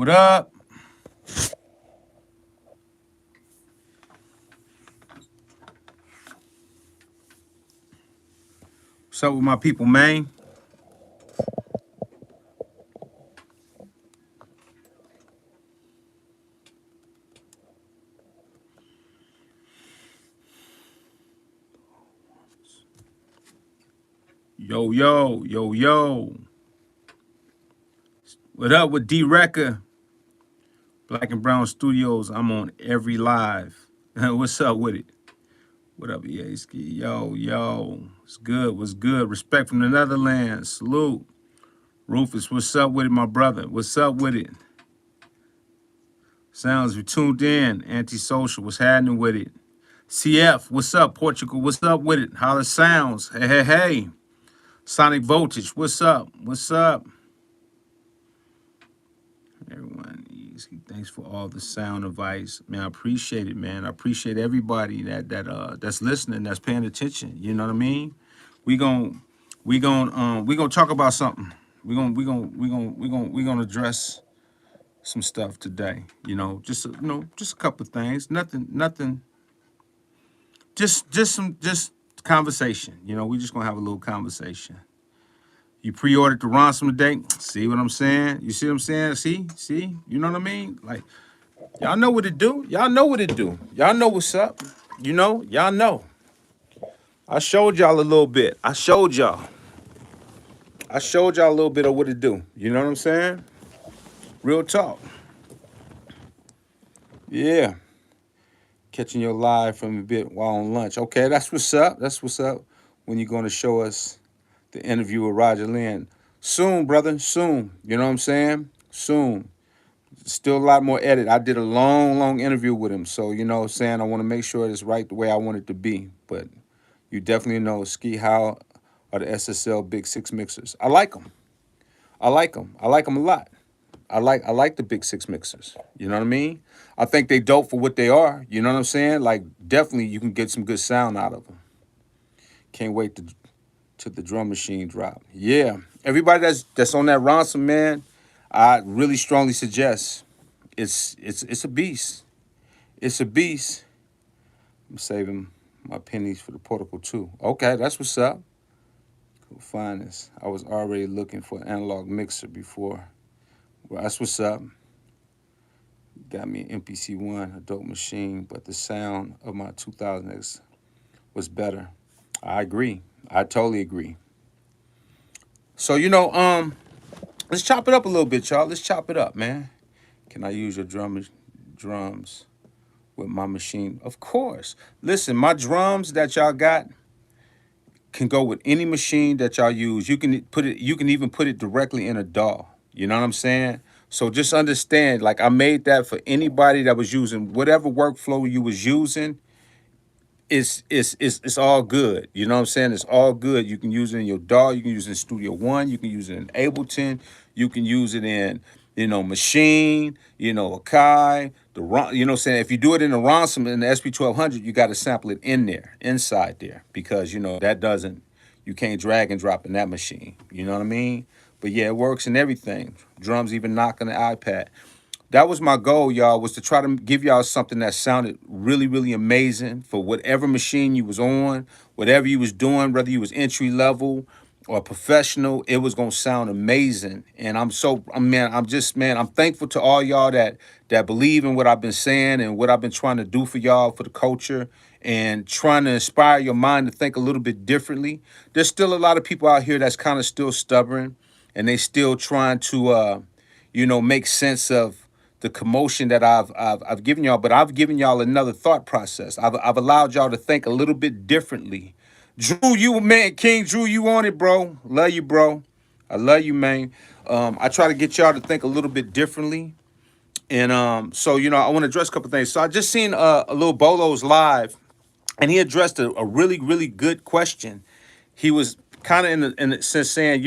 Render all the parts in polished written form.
What up? What's up with my people, man? Yo, yo, yo, yo. What up with D Recker? Black and Brown Studios. I'm on every live. What's up with it? What up, Yaski? Yo, yo. What's good? What's good? Respect from the Netherlands. Salute. Rufus, what's up with it, my brother? What's up with it? Sounds you tuned in. Antisocial, what's happening with it? CF, what's up, Portugal? What's up with it? Holla Sounds. Hey, hey, hey. Sonic Voltage, what's up? What's up? Everyone, thanks for all the sound advice, man. I appreciate it, man. I appreciate everybody that's listening, that's paying attention. You know what I mean? We gon' we gonna talk about something. We gonna address some stuff today. Just a couple of things. Nothing. Just conversation. We just gonna have a little conversation. You pre-ordered the ransom today. See what I'm saying? You see what I'm saying? See? You know what I mean? Like, y'all know what it do. Y'all know what it do. Y'all know what's up. Y'all know. I showed y'all a little bit. I showed y'all a little bit of what it do. You know what I'm saying? Real talk. Yeah. Catching your live from a bit while on lunch. Okay, that's what's up. That's what's up. When you're gonna show us the interview with Roger Lynn. Soon, brother. Soon. You know what I'm saying? Soon. Still a lot more edit. I did a long interview with him. So, you know what I'm saying? I want to make sure it's right the way I want it to be. But you definitely know Ski How are the SSL Big Six mixers. I like them. I like them. I like them a lot. I like the Big Six mixers. You know what I mean? I think they dope for what they are. You know what I'm saying? Like, definitely you can get some good sound out of them. Can't wait to the drum machine drop. Yeah. Everybody that's on that ransom, man, I really strongly suggest it's a beast. It's a beast. I'm saving my pennies for the portable too. Okay, that's what's up. Cool finest. I was already looking for an analog mixer before. Well, that's what's up. Got me an MPC-1, a dope machine, but the sound of my 2000X was better. I agree. I totally agree. So, let's chop it up a little bit, y'all. Let's chop it up, man. Can I use your drums with my machine? Of course. Listen, my drums that y'all got can go with any machine that y'all use. You can even put it directly in a DAW. You know what I'm saying? So just understand, like, I made that for anybody that was using whatever workflow you was using. It's all good. You know what I'm saying? It's all good. You can use it in your DAW. You can use it in Studio One. You can use it in Ableton. You can use it in, Machine, Akai, you know what I'm saying? If you do it in the Ransom in the SP1200, you got to sample it inside there, because, you can't drag and drop in that machine. You know what I mean? But yeah, it works in everything. Drums even knock on the iPad. That was my goal, y'all, was to try to give y'all something that sounded really, really amazing for whatever machine you was on, whatever you was doing, whether you was entry level or professional, it was gonna sound amazing. And I'm thankful to all y'all that believe in what I've been saying and what I've been trying to do for y'all, for the culture, and trying to inspire your mind to think a little bit differently. There's still a lot of people out here that's kind of still stubborn, and they still trying to make sense of the commotion that I've given y'all, but I've given y'all another thought process. I've allowed y'all to think a little bit differently. Drew, you man, King Drew, you on it, bro. Love you, bro. I love you, man. I try to get y'all to think a little bit differently. And so I want to address a couple things. So I just seen a little Bolo's live, and he addressed a really, really good question. He was kind of in the sense saying,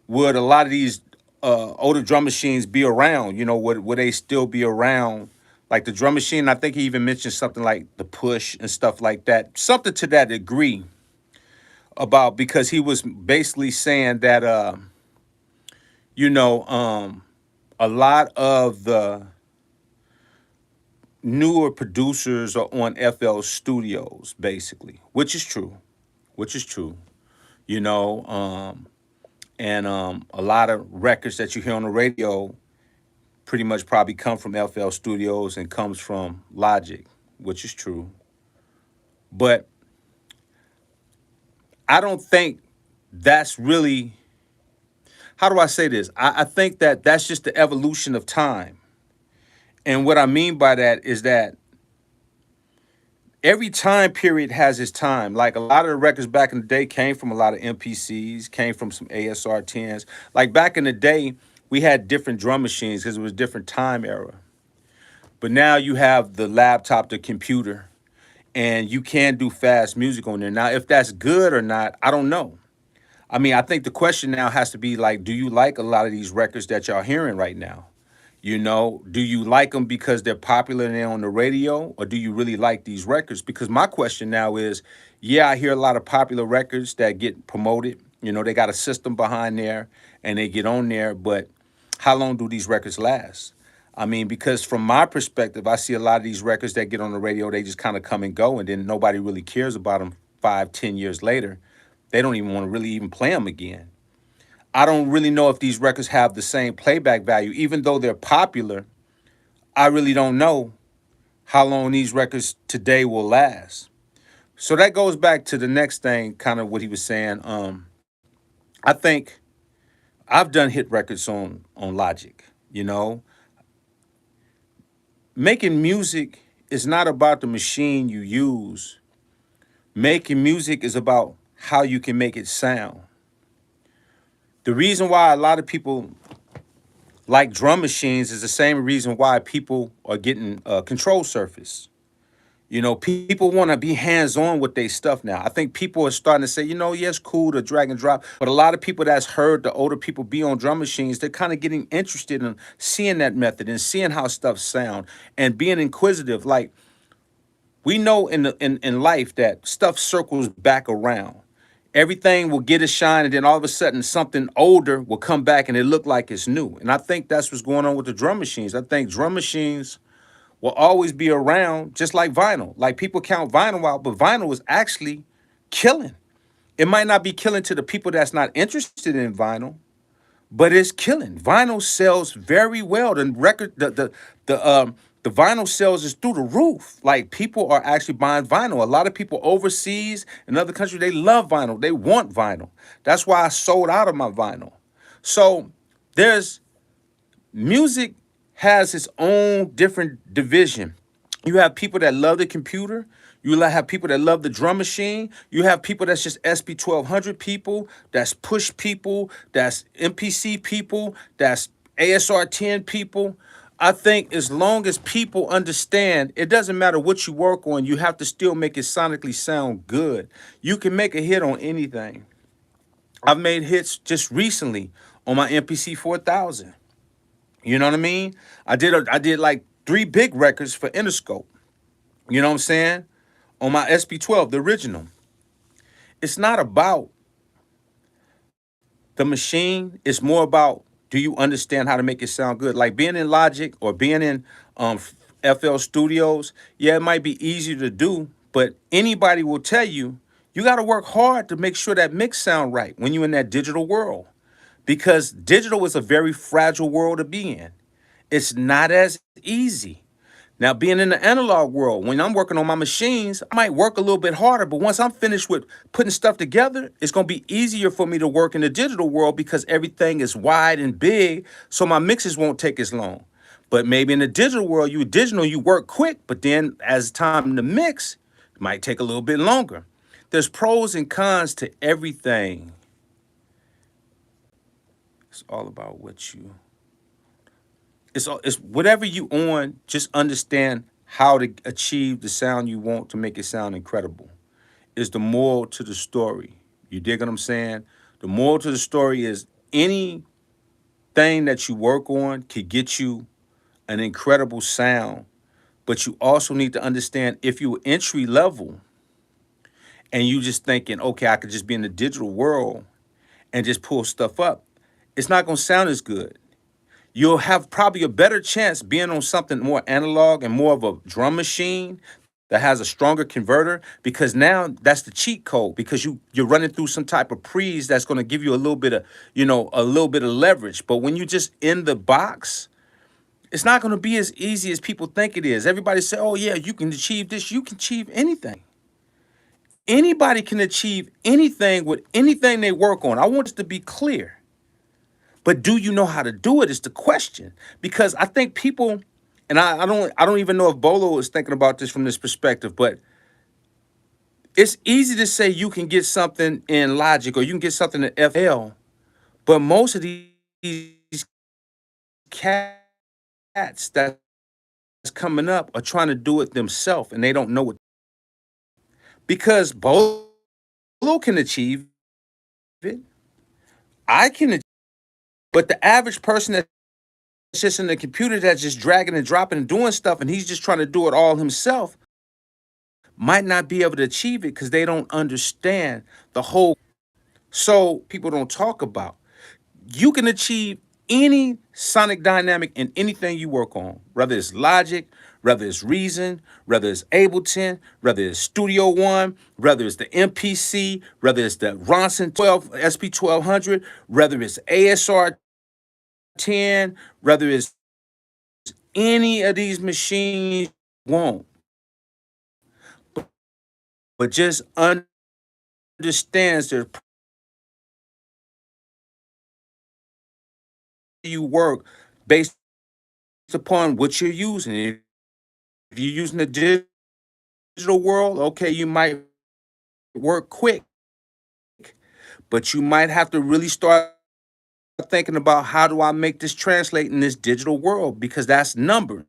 would a lot of these older drum machines be around? Would they still be around? Like the drum machine, I think he even mentioned something like the push and stuff like that. Something to that degree about, because he was basically saying that, you know, um, a lot of the newer producers are on FL Studios, basically, which is true, which is true. You know, and a lot of records that you hear on the radio pretty much probably come from FL Studios and comes from Logic, which is true. But I don't think that's really, how do I say this? I think that that's just the evolution of time. And what I mean by that is that every time period has its time. Like a lot of the records back in the day came from a lot of MPCs, came from some ASR 10s. Like back in the day, we had different drum machines because it was a different time era. But now you have the laptop, the computer, and you can do fast music on there. Now, if that's good or not, I don't know. I mean, I think the question now has to be like, do you like a lot of these records that y'all hearing right now? You know, do you like them because they're popular and they're on the radio, or do you really like these records? Because my question now is, yeah, I hear a lot of popular records that get promoted. You know, they got a system behind there and they get on there, but how long do these records last? I mean, because from my perspective, I see a lot of these records that get on the radio, they just kind of come and go, and then nobody really cares about them 5, 10 years later. They don't even want to really even play them again. I don't really know if these records have the same playback value, even though they're popular. I really don't know how long these records today will last. So that goes back to the next thing, kind of what he was saying. I think I've done hit records on Logic. You know, making music is not about the machine you use. Making music is about how you can make it sound. The reason why a lot of people like drum machines is the same reason why people are getting control surface. You know, people want to be hands on with their stuff now. I think people are starting to say, you know, yes, cool to drag and drop, but a lot of people that's heard the older people be on drum machines, they're kind of getting interested in seeing that method and seeing how stuff sound and being inquisitive. Like we know in life that stuff circles back around. Everything will get a shine, and then all of a sudden something older will come back and it look like it's new. And I think that's what's going on with the drum machines. I think drum machines will always be around, just like vinyl. Like people count vinyl out, but vinyl is actually killing. It might not be killing to the people that's not interested in vinyl, but it's killing. Vinyl sells very well. The vinyl sales is through the roof. Like people are actually buying vinyl. A lot of people overseas in other countries, they love vinyl. They want vinyl. That's why I sold out of my vinyl. So there's music has its own different division. You have people that love the computer. You have people that love the drum machine. You have people that's just SB 1200 people, that's push people, that's MPC people, that's ASR 10 people. I think as long as people understand, it doesn't matter what you work on, you have to still make it sonically sound good. You can make a hit on anything. I've made hits just recently on my MPC 4000. You know what I mean? I did like 3 big records for Interscope. You know what I'm saying? On my SB12, the original. It's not about the machine. It's more about, do you understand how to make it sound good? Like being in Logic or being in FL Studios. Yeah, it might be easier to do, but anybody will tell you you got to work hard to make sure that mix sound right when you're in that digital world, because digital is a very fragile world to be in. It's not as easy. Now, being in the analog world, when I'm working on my machines, I might work a little bit harder, but once I'm finished with putting stuff together, it's going to be easier for me to work in the digital world because everything is wide and big, so my mixes won't take as long. But maybe in the digital world, you work quick, but then as time to mix, it might take a little bit longer. There's pros and cons to everything. It's all about what you it's whatever you on, just understand how to achieve the sound you want to make it sound incredible. Is the moral to the story. You dig what I'm saying? The moral to the story is anything that you work on could get you an incredible sound, but you also need to understand if you're entry level and you just thinking, okay, I could just be in the digital world and just pull stuff up, it's not gonna sound as good. you'll have probably a better chance being on something more analog and more of a drum machine that has a stronger converter, because now that's the cheat code, because you're running through some type of pre's that's going to give you a little bit of, a little bit of leverage. But when you just in the box, it's not going to be as easy as people think it is. Everybody say, oh yeah, you can achieve this, you can achieve anything. Anybody can achieve anything with anything they work on. I want this to be clear. But do you know how to do it is the question. Because I think people, and I don't even know if Bolo is thinking about this from this perspective, but it's easy to say you can get something in Logic or you can get something in FL, but most of these cats that's coming up are trying to do it themselves and they don't know it. Because Bolo can achieve it, I can achieve, but the average person that's just in the computer that's just dragging and dropping and doing stuff and he's just trying to do it all himself might not be able to achieve it because they don't understand the whole. So people don't talk about. You can achieve any sonic dynamic in anything you work on, whether it's Logic, whether it's Reason, whether it's Ableton, whether it's Studio One, whether it's the MPC, whether it's the Ronson 12 SP 1200, whether it's ASR 10, whether it's any of these machines you want, but just understands that you work based upon what you're using. If you're using the digital world, okay, you might work quick, but you might have to really start thinking about how do I make this translate in this digital world, because that's numbers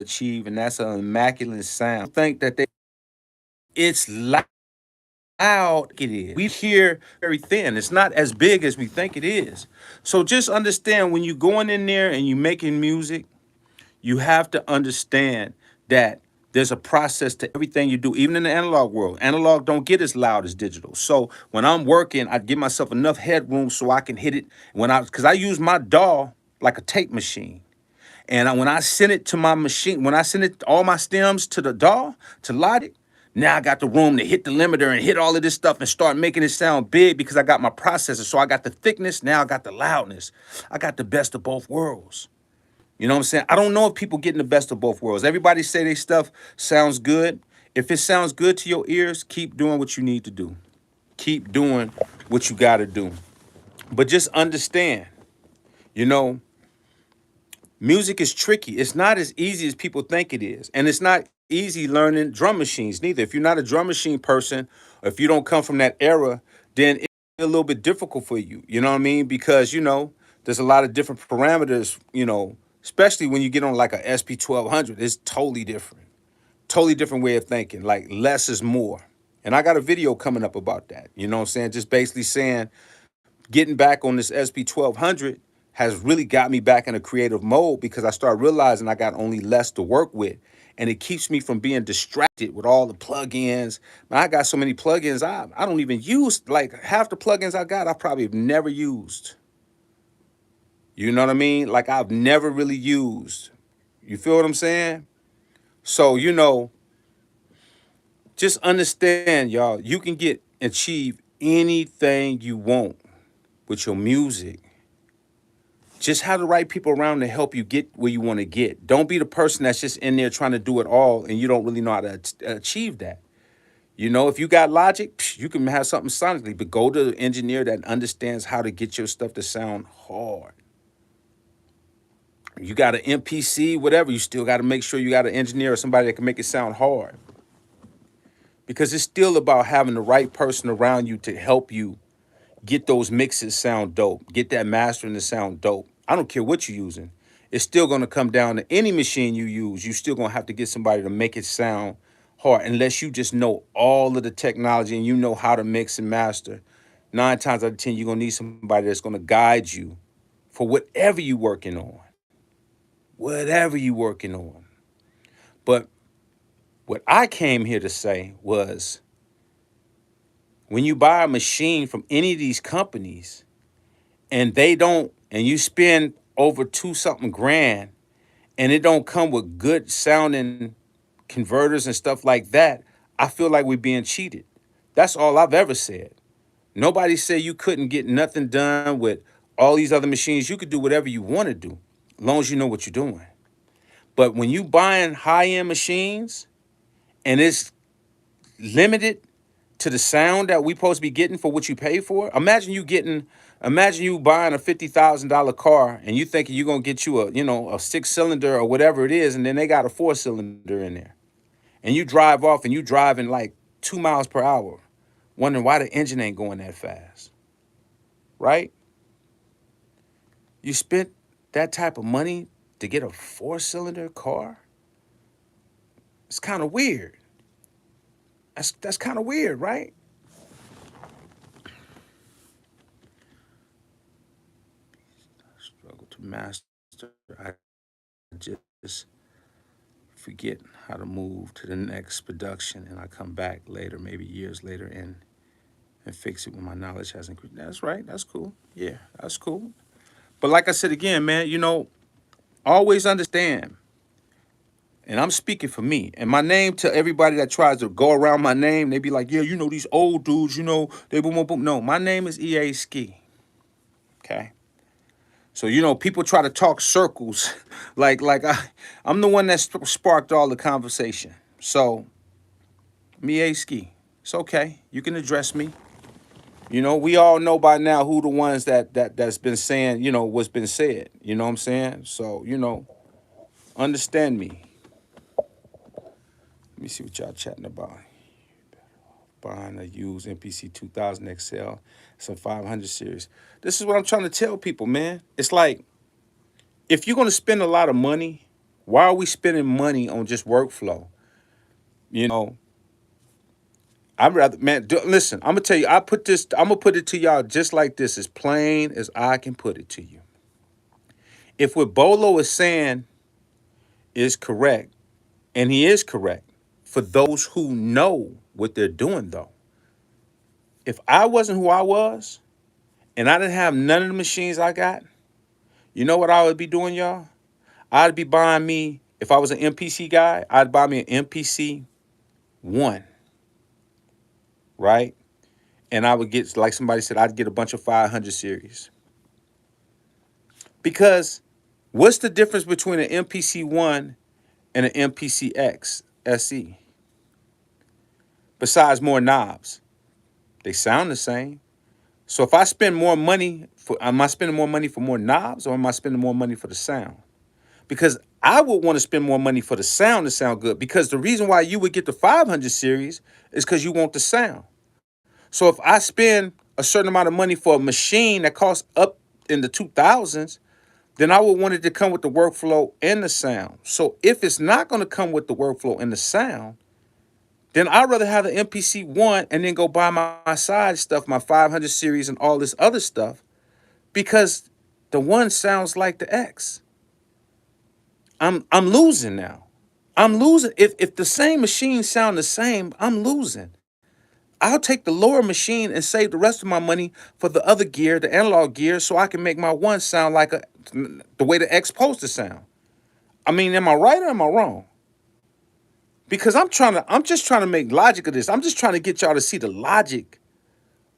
achieve, and that's an immaculate sound. Think that it's loud. It is. We hear very thin. It's not as big as we think it is. So just understand when you're going in there and you're making music, you have to understand that there's a process to everything you do, even in the analog world. Analog don't get as loud as digital. So when I'm working, I give myself enough headroom so I can hit it because I use my DAW like a tape machine. And when I send it to my machine, when I send it all my stems to the DAW, to Logic, now I got the room to hit the limiter and hit all of this stuff and start making it sound big because I got my processor. So I got the thickness, now I got the loudness. I got the best of both worlds. You know what I'm saying? I don't know if people getting the best of both worlds. Everybody say their stuff sounds good. If it sounds good to your ears, keep doing what you need to do. Keep doing what you got to do. But just understand, you know, music is tricky. It's not as easy as people think it is. And it's not easy learning drum machines neither. If you're not a drum machine person, or if you don't come from that era, then it's a little bit difficult for you. You know what I mean? Because, there's a lot of different parameters, especially when you get on like a SP 1200, it's totally different. Totally different way of thinking. Like less is more. And I got a video coming up about that. You know what I'm saying? Just basically saying getting back on this SP 1200 has really got me back in a creative mode because I started realizing I got only less to work with. And it keeps me from being distracted with all the plugins. Man, I got so many plugins I don't even use. Like half the plugins I got, I probably have never used. You know what I mean? Like I've never really used. You feel what I'm saying? So, just understand, y'all, you can achieve anything you want with your music. Just have the right people around to help you get where you want to get. Don't be the person that's just in there trying to do it all and you don't really know how to achieve that. If you got Logic, you can have something sonically, but go to an engineer that understands how to get your stuff to sound hard. You got an MPC, whatever, you still got to make sure you got an engineer or somebody that can make it sound hard. Because it's still about having the right person around you to help you get those mixes sound dope, get that mastering to sound dope. I don't care what you're using. It's still going to come down to any machine you use. You still going to have to get somebody to make it sound hard unless you just know all of the technology and you know how to mix and master. 9 times out of 10, you're going to need somebody that's going to guide you for whatever you're working on. Whatever you're working on. But what I came here to say was when you buy a machine from any of these companies and they don't and you spend over two something grand and it don't come with good sounding converters and stuff like that, I feel like we're being cheated. That's all I've ever said. Nobody said you couldn't get nothing done with all these other machines. You could do whatever you want to do, as long as you know what you're doing. But when you buying high-end machines and it's limited to the sound that we supposed to be getting for what you pay for, imagine you buying a $50,000 car and you thinking you're gonna get you a 6 cylinder or whatever it is, and then they got a 4 cylinder in there. And you drive off and you driving like 2 miles per hour, wondering why the engine ain't going that fast. Right? You spent that type of money to get a 4 cylinder car? It's kind of weird. That's kind of weird, right? Struggle to master. I just forget how to move to the next production, and I come back later, maybe years later, and fix it when my knowledge has increased. That's right. That's cool. Yeah, that's cool. But like I said again, man, always understand, and I'm speaking for me, and my name, to everybody that tries to go around my name, they be like, yeah, these old dudes, they boom, boom, boom. No, my name is EA Ski. Okay. So, people try to talk circles, I'm the one that sparked all the conversation. So, me A Ski. It's okay. You can address me. We all know by now who the ones that's been saying, what's been said. You know what I'm saying? So, understand me. Let me see what y'all chatting about. Buying a used MPC 2000 XL, some 500 series. This is what I'm trying to tell people, man. It's like, if you're going to spend a lot of money, why are we spending money on just workflow? You know, I'd rather, man, listen, I'm going to tell you, I'm going to put it to y'all just like this, as plain as I can put it to you. If what Bolo is saying is correct, and he is correct, for those who know what they're doing, though, if I wasn't who I was, and I didn't have none of the machines I got, you know what I would be doing, y'all? I'd be buying me, if I was an MPC guy, I'd buy me an MPC 1, right? And I would get, like somebody said, I'd get a bunch of 500 series. Because what's the difference between an MPC 1 and an MPC X SE? Besides more knobs. They sound the same. So if I spend more money, am I spending more money for more knobs, or am I spending more money for the sound? Because I would want to spend more money for the sound to sound good. Because the reason why you would get the 500 series is because you want the sound. So if I spend a certain amount of money for a machine that costs up in the 2000s, then I would want it to come with the workflow and the sound. So if it's not going to come with the workflow and the sound, then I'd rather have the MPC 1 and then go buy my side stuff, my 500 series and all this other stuff, because the 1 sounds like the X. I'm losing now. I'm losing. If the same machines sound the same, I'm losing. I'll take the lower machine and save the rest of my money for the other gear, the analog gear, so I can make my 1 sound like the way the X supposed to sound. I mean, am I right or am I wrong? Because I'm just trying to make logic of this. I'm just trying to get y'all to see the logic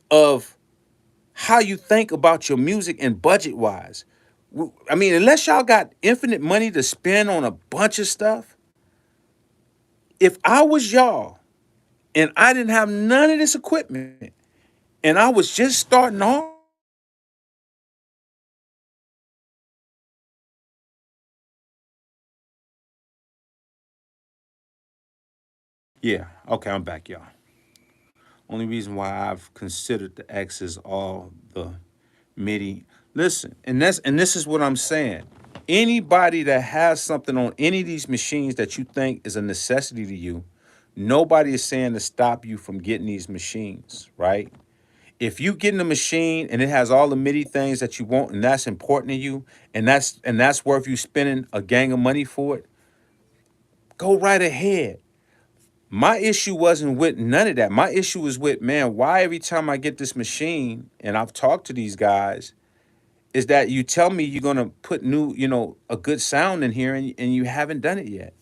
of how you think about your music and budget wise. I mean, unless y'all got infinite money to spend on a bunch of stuff, if I was y'all and I didn't have none of this equipment and I was just starting off, yeah, okay, I'm back, y'all. Only reason why I've considered the X is all the MIDI. Listen, and this is what I'm saying. Anybody that has something on any of these machines that you think is a necessity to you, nobody is saying to stop you from getting these machines, right? If you get in a machine and it has all the MIDI things that you want and that's important to you, and that's worth you spending a gang of money for it, go right ahead. My issue wasn't with none of that. My issue was with, man, why every time I get this machine and I've talked to these guys, is that you tell me you're gonna put new, a good sound in here, and you haven't done it yet.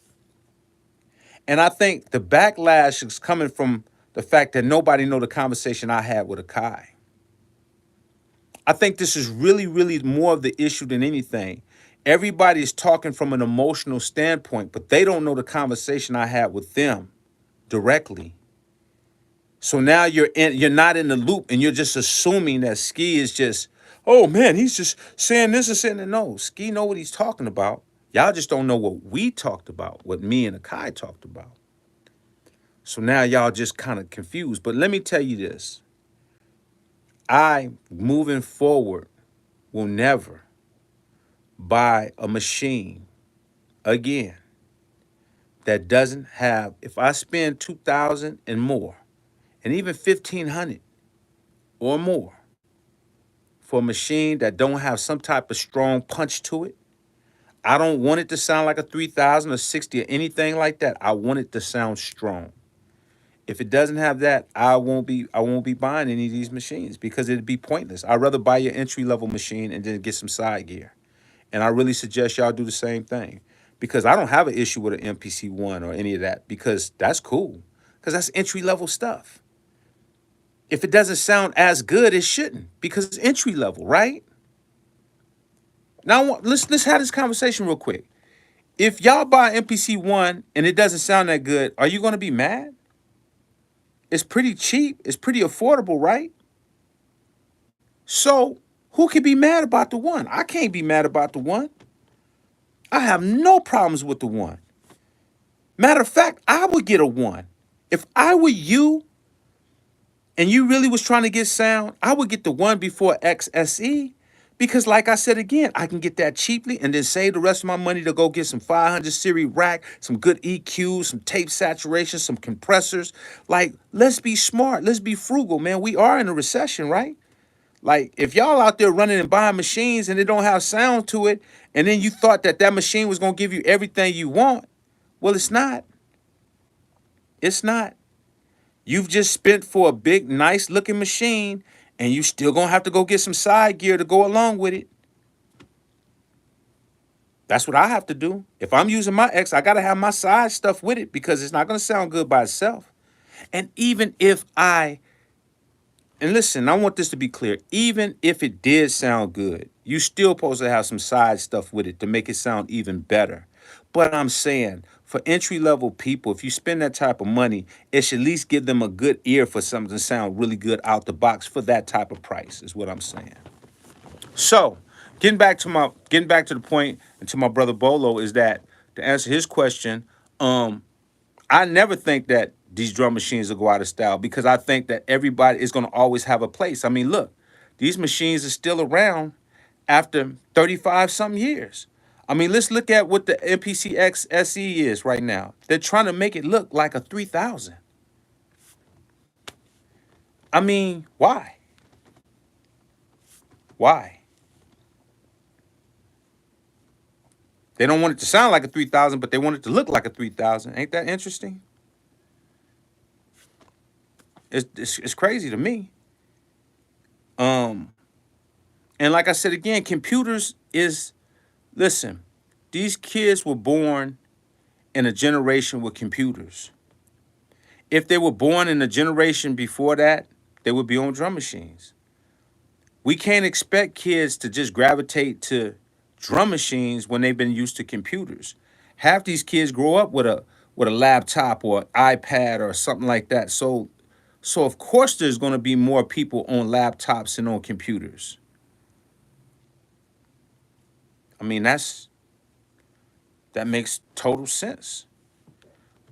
And I think the backlash is coming from the fact that nobody know the conversation I had with Akai. I think this is really, really more of the issue than anything. Everybody's talking from an emotional standpoint, but they don't know the conversation I had with them directly. So now you're not in the loop, and you're just assuming that Ski is just, oh man, he's just saying this and saying that. No, Ski know what he's talking about. Y'all just don't know what we talked about, what me and Akai talked about. So now y'all just kind of confused. But let me tell you this. I, moving forward, will never buy a machine again that doesn't have, if I spend 2,000 and more, and even 1,500 or more for a machine that don't have some type of strong punch to it. I don't want it to sound like a 3,000 or 60 or anything like that. I want it to sound strong. If it doesn't have that, I won't be buying any of these machines because it'd be pointless. I'd rather buy your entry level machine and then get some side gear. And I really suggest y'all do the same thing, because I don't have an issue with an MPC one or any of that, because that's cool, because that's entry level stuff. If it doesn't sound as good, it shouldn't, because it's entry level, right? Now let's have this conversation real quick. If y'all buy MPC one and it doesn't sound that good, are you going to be mad? It's pretty cheap. It's pretty affordable, right? So who can be mad about the one? I can't be mad about the one. I have no problems with the one. Matter of fact, I would get a one. If I were you and you really was trying to get sound, I would get the one before XSE, because like I said again, I can get that cheaply and then save the rest of my money to go get some 500 series rack, some good EQs, some tape saturation, some compressors. Like, let's be smart. Let's be frugal, man. We are in a recession, right? Like, if y'all out there running and buying machines and it don't have sound to it, and then you thought that that machine was going to give you everything you want, well, it's not. It's not. You've just spent for a big, nice looking machine, and you still gonna have to go get some side gear to go along with it. That's what I have to do. If I'm using my X, I gotta have my side stuff with it, because it's not gonna sound good by itself. And even if and listen, I want this to be clear. Even if it did sound good, you still supposed to have some side stuff with it to make it sound even better. But I'm saying, for entry level people, if you spend that type of money, it should at least give them a good ear for something to sound really good out the box for that type of price, is what I'm saying. So, getting back to the point, and to my brother Bolo, is that, to answer his question, um, I never think that these drum machines will go out of style, because I think that everybody is going to always have a place. I mean, look, these machines are still around after 35 something years. I mean, let's look at what the MPCX SE is right now. They're trying to make it look like a 3000. I mean, why? Why? They don't want it to sound like a 3000, but they want it to look like a 3000. Ain't that interesting? It's crazy to me. Um, and like I said again, computers is, listen, these kids were born in a generation with computers. If they were born in a generation before that, they would be on drum machines. We can't expect kids to just gravitate to drum machines when they've been used to computers. Half these kids grow up with a laptop or iPad or something like that. So of course there's going to be more people on laptops and on computers. I mean, that makes total sense.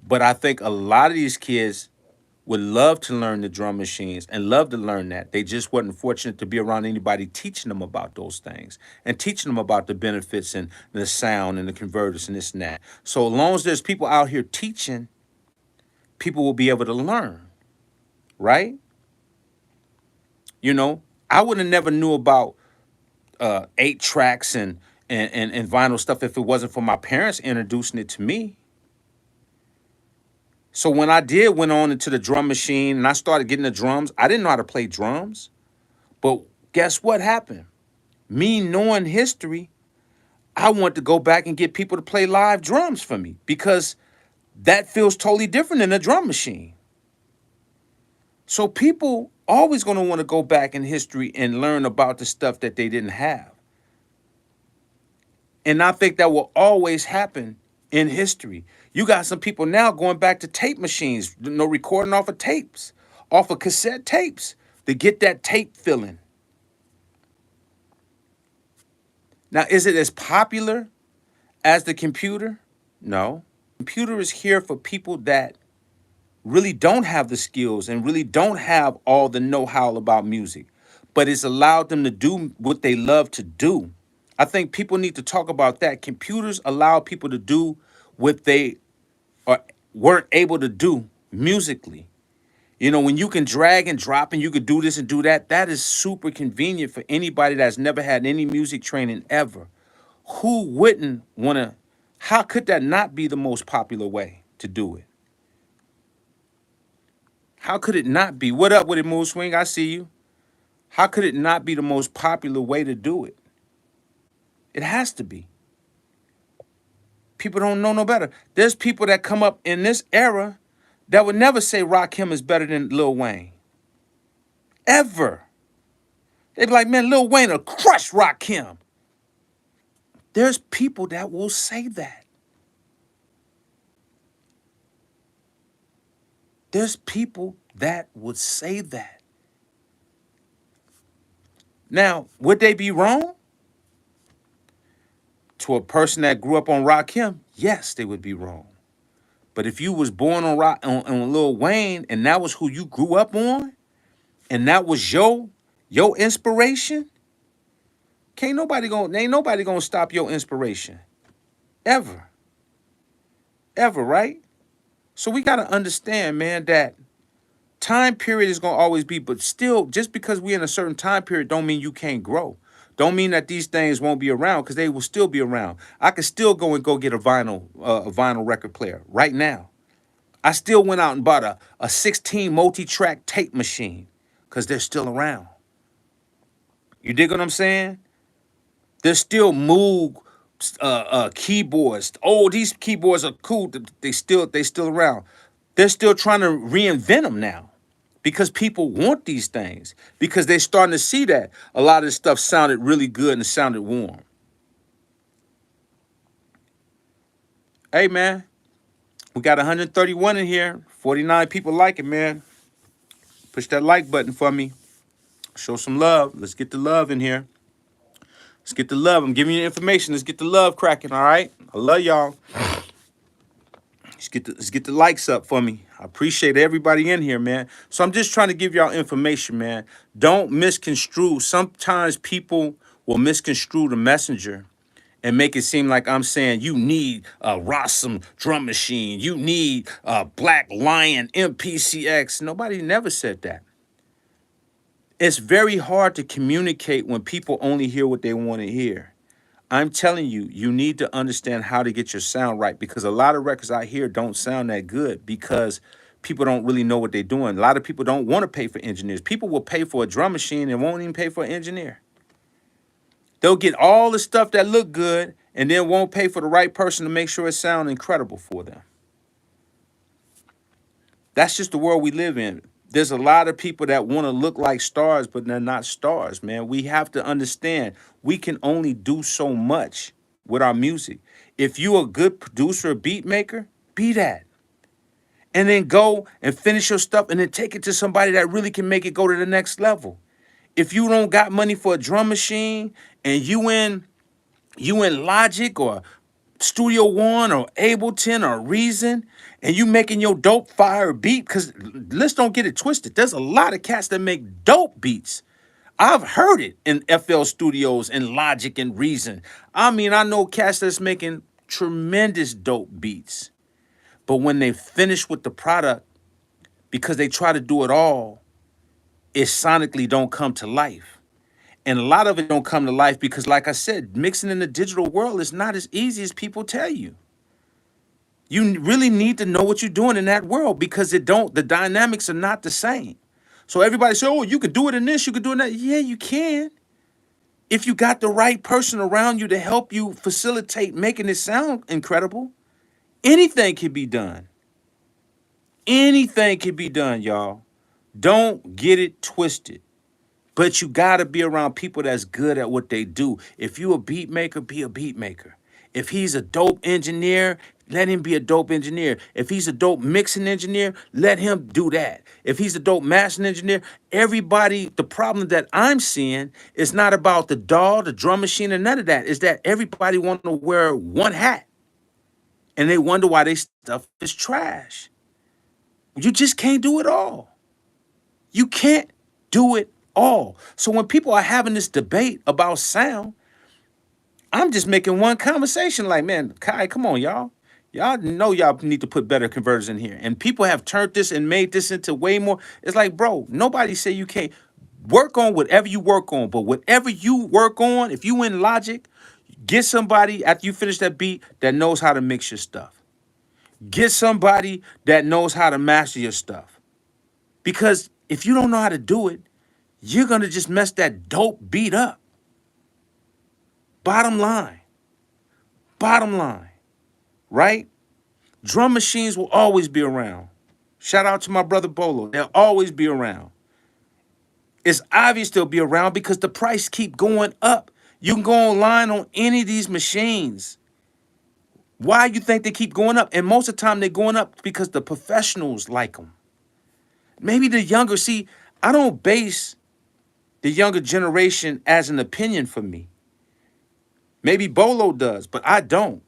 But I think a lot of these kids would love to learn the drum machines and love to learn that. They just wasn't fortunate to be around anybody teaching them about those things and teaching them about the benefits and the sound and the converters and this and that. So as long as there's people out here teaching, people will be able to learn, right? You know, I would have never knew about 8 tracks and vinyl stuff if it wasn't for my parents introducing it to me. So when I did went on into the drum machine and I started getting the drums, I didn't know how to play drums. But guess what happened? Me knowing history, I want to go back and get people to play live drums for me because that feels totally different than a drum machine. So people always going to want to go back in history and learn about the stuff that they didn't have. And I think that will always happen in history. You got some people now going back to tape machines, recording off of tapes, off of cassette tapes to get that tape feeling. Now, is it as popular as the computer? No. Computer is here for people that really don't have the skills and really don't have all the know-how about music, but it's allowed them to do what they love to do. I think people need to talk about that. Computers allow people to do what they are weren't able to do musically. You know, when you can drag and drop and you could do this and do that, that is super convenient for anybody that's never had any music training ever. Who wouldn't want to? How could that not be the most popular way to do it? How could it not be? What up with it, Mood Swing? I see you. How could it not be the most popular way to do it? It has to be. People don't know no better. There's people that come up in this era that would never say Rakim is better than Lil Wayne. Ever. They'd be like, man, Lil Wayne will crush Rakim. There's people that will say that. There's people that would say that. Now, would they be wrong? To a person that grew up on Rakim, yes, they would be wrong. But if you was born on Lil Wayne and that was who you grew up on, and that was your inspiration, ain't nobody gonna stop your inspiration. Ever. Ever, right? So we gotta understand, man, that time period is gonna always be, but still, just because we're in a certain time period don't mean you can't grow. Don't mean that these things won't be around, because they will still be around. I could still go get a vinyl record player right now. I still went out and bought a 16 multi-track tape machine because they're still around. You dig what I'm saying? There's still Moog keyboards. Oh, these keyboards are cool. They still around. They're still trying to reinvent them now because people want these things, because they're starting to see that a lot of this stuff sounded really good and it sounded warm. Hey, man, we got 131 in here. 49 people like it, man. Push that like button for me. Show some love. Let's get the love in here. Let's get the love. I'm giving you information. Let's get the love cracking, all right? I love y'all. Let's get the likes up for me. I appreciate everybody in here, man. So I'm just trying to give y'all information, man. Don't misconstrue. Sometimes people will misconstrue the messenger and make it seem like I'm saying you need a Rossum drum machine. You need a Black Lion MPCX. Nobody never said that. It's very hard to communicate when people only hear what they want to hear. I'm telling you, you need to understand how to get your sound right, because a lot of records out here don't sound that good because people don't really know what they're doing. A lot of people don't want to pay for engineers. People will pay for a drum machine and won't even pay for an engineer. They'll get all the stuff that look good and then won't pay for the right person to make sure it sounds incredible for them. That's just the world we live in. There's a lot of people that want to look like stars, but they're not stars, man. We have to understand we can only do so much with our music. If you're a good producer or beat maker, be that. And then go and finish your stuff and then take it to somebody that really can make it go to the next level. If you don't got money for a drum machine and you in Logic or Studio One or Ableton or Reason, and you making your dope fire beat, because let's don't get it twisted. There's a lot of cats that make dope beats. I've heard it in FL Studios and Logic and Reason. I mean, I know cats that's making tremendous dope beats. But when they finish with the product, because they try to do it all, it sonically don't come to life. And a lot of it don't come to life because, like I said, mixing in the digital world is not as easy as people tell you. You really need to know what you're doing in that world, because the dynamics are not the same. So everybody say, oh, you could do it in this, you could do it in that. Yeah, you can. If you got the right person around you to help you facilitate making it sound incredible, anything can be done. Anything can be done, y'all. Don't get it twisted. But you gotta be around people that's good at what they do. If you a beat maker, be a beat maker. If he's a dope engineer, let him be a dope engineer. If he's a dope mixing engineer, let him do that. If he's a dope mastering engineer, everybody, the problem that I'm seeing is not about the DAW, the drum machine, and none of that. Is that everybody want to wear one hat and they wonder why they stuff is trash. You just can't do it all. You can't do it all. So when people are having this debate about sound, I'm just making one conversation like, man, Kai, come on, y'all. Y'all know y'all need to put better converters in here. And people have turned this and made this into way more. It's like, bro, nobody say you can't work on whatever you work on. But whatever you work on, if you in Logic, get somebody after you finish that beat that knows how to mix your stuff. Get somebody that knows how to master your stuff. Because if you don't know how to do it, you're gonna just mess that dope beat up. Bottom line, bottom line, right? Drum machines will always be around. Shout out to my brother Bolo. They'll always be around. It's obvious they'll be around because the price keep going up. You can go online on any of these machines. Why you think they keep going up? And most of the time they're going up because the professionals like them. Maybe the younger, see, I don't base the younger generation as an opinion for me. Maybe Bolo does, but I don't.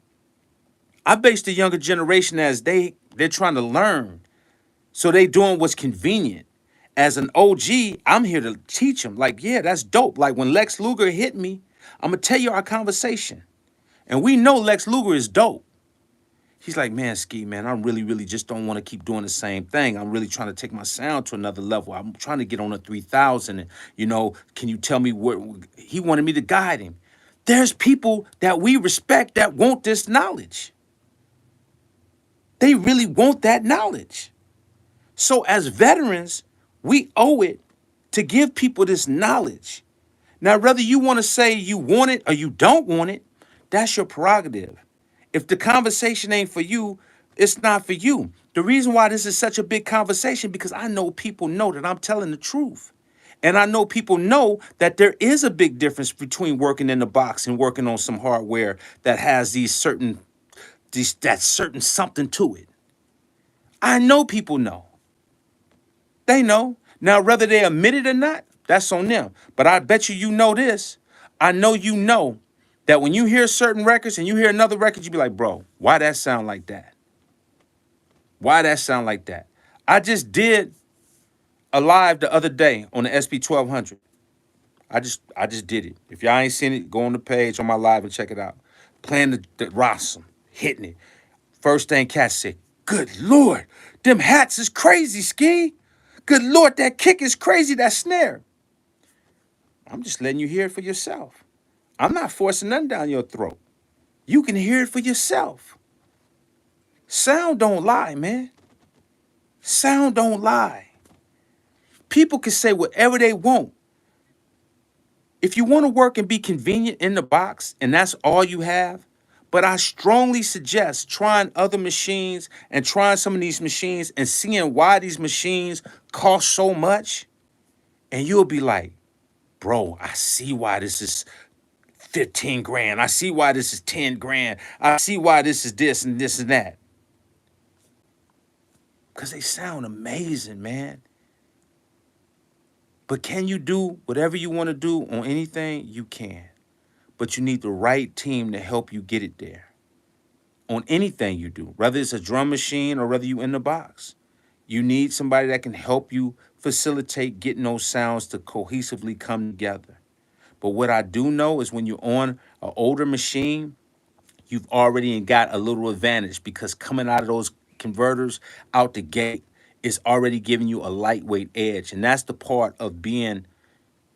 I base the younger generation as they're trying to learn. So they doing what's convenient. As an OG, I'm here to teach them. Like, yeah, that's dope. Like when Lex Luger hit me, I'm gonna tell you our conversation. And we know Lex Luger is dope. He's like, man, Ski, man, I really, really just don't want to keep doing the same thing. I'm really trying to take my sound to another level. I'm trying to get on a 3000. And, can you tell me where he wanted me to guide him? There's people that we respect that want this knowledge. They really want that knowledge. So as veterans, we owe it to give people this knowledge. Now, whether you want to say you want it or you don't want it, that's your prerogative. If the conversation ain't for you, it's not for you. The reason why this is such a big conversation, because I know people know that I'm telling the truth. And I know people know that there is a big difference between working in the box and working on some hardware that has that certain something to it. I know people know. They know. Now, whether they admit it or not, that's on them. But I bet you know this. I know you know that when you hear certain records and you hear another record, you be like, bro, why that sound like that? Why that sound like that? I just did a live the other day on the SP 1200. I just did it. If y'all ain't seen it, go on the page on my live and check it out. Playing the Rossum, hitting it. First thing Cat said, good Lord, them hats is crazy, Ski. Good Lord, that kick is crazy, that snare. I'm just letting you hear it for yourself. I'm not forcing nothing down your throat. You can hear it for yourself. Sound don't lie, man. Sound don't lie. People can say whatever they want. If you want to work and be convenient in the box and that's all you have, but I strongly suggest trying other machines and trying some of these machines and seeing why these machines cost so much. And you'll be like, bro, I see why this is 15 grand. I see why this is 10 grand. I see why this is this and this and that. Because they sound amazing, man. But can you do whatever you want to do on anything? You can. But you need the right team to help you get it there. On anything you do, whether it's a drum machine or whether you in the box. You need somebody that can help you facilitate getting those sounds to cohesively come together. But what I do know is when you're on an older machine, you've already got a little advantage because coming out of those converters out the gate is already giving you a lightweight edge. And that's the part of being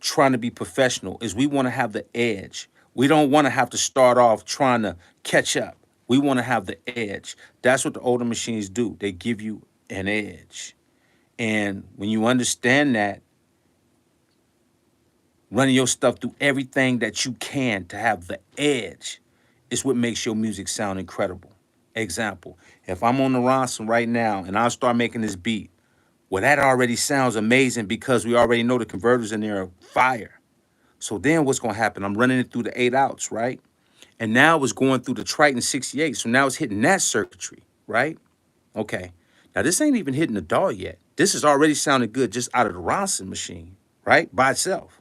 trying to be professional is we want to have the edge. We don't want to have to start off trying to catch up. We want to have the edge. That's what the older machines do. They give you an edge. And when you understand that, Running your stuff through everything that you can to have the edge is what makes your music sound incredible. Example, if I'm on the Ronson right now and I start making this beat, well, that already sounds amazing because we already know the converters in there are fire. So then what's gonna happen? I'm running it through the 8 outs, right? And now it's going through the Triton 68. So now it's hitting that circuitry, right? Okay. Now this ain't even hitting the DAW yet. This is already sounding good just out of the Ronson machine, right? By itself.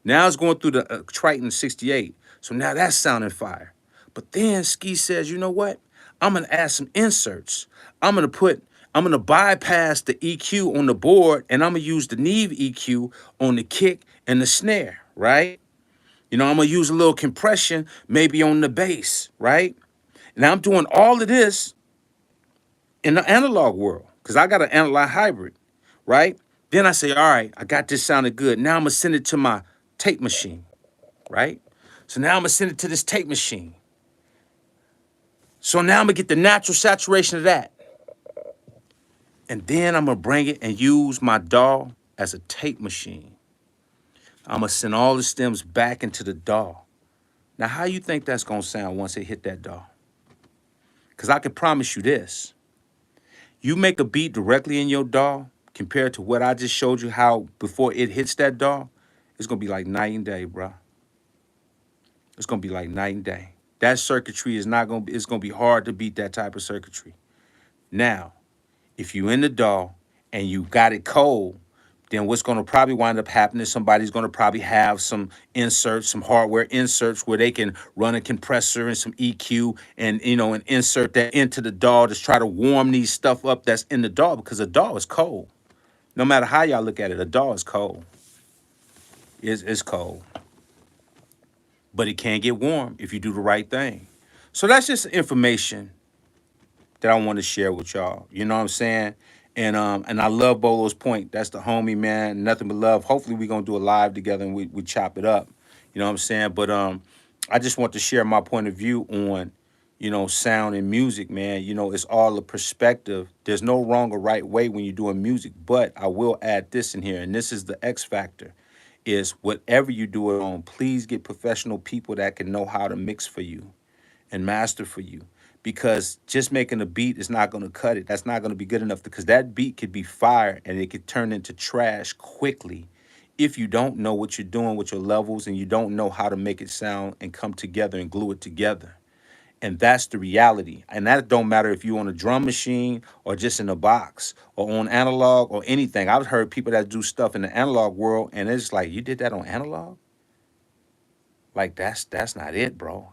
Now it's going through the Triton 68. So now that's sounding fire. But then Ski says, you know what? I'm gonna add some inserts. I'm gonna bypass the EQ on the board and I'm gonna use the Neve EQ on the kick and the snare, right? You know, I'm gonna use a little compression maybe on the bass, right? Now I'm doing all of this in the analog world because I got an analog hybrid, right? Then I say, all right, I got this sounding good. Now I'm gonna send it to my tape machine, right? So now I'm gonna send it to this tape machine. So now I'm gonna get the natural saturation of that. And then I'm gonna bring it and use my DAW as a tape machine. I'm gonna send all the stems back into the DAW. Now, how you think that's gonna sound once it hit that DAW? Because I can promise you this. You make a beat directly in your DAW compared to what I just showed you how before it hits that DAW, it's gonna be like night and day, bro. It's gonna be like night and day. That circuitry is not gonna be, it's gonna be hard to beat that type of circuitry. Now, if you in the DAW and you got it cold, then what's going to probably wind up happening is somebody's going to probably have some inserts, some hardware inserts where they can run a compressor and some EQ and, you know, and insert that into the DAW to try to warm these stuff up that's in the DAW because a DAW is cold. No matter how y'all look at it, a DAW is cold. It's cold. But it can get warm if you do the right thing. So that's just information that I want to share with y'all. You know what I'm saying? And I love Bolo's point. That's the homie, man. Nothing but love. Hopefully we're gonna do a live together and we chop it up. You know what I'm saying? But I just want to share my point of view on, you know, sound and music, man. You know, it's all a perspective. There's no wrong or right way when you're doing music, but I will add this in here, and this is the X factor. Is whatever you do it on, please get professional people that can know how to mix for you and master for you because just making a beat is not going to cut it. That's not going to be good enough because that beat could be fire and it could turn into trash quickly if you don't know what you're doing with your levels and you don't know how to make it sound and come together and glue it together. And that's the reality. And that don't matter if you're on a drum machine or just in a box or on analog or anything. I've heard people that do stuff in the analog world and it's like, you did that on analog? Like that's not it, bro.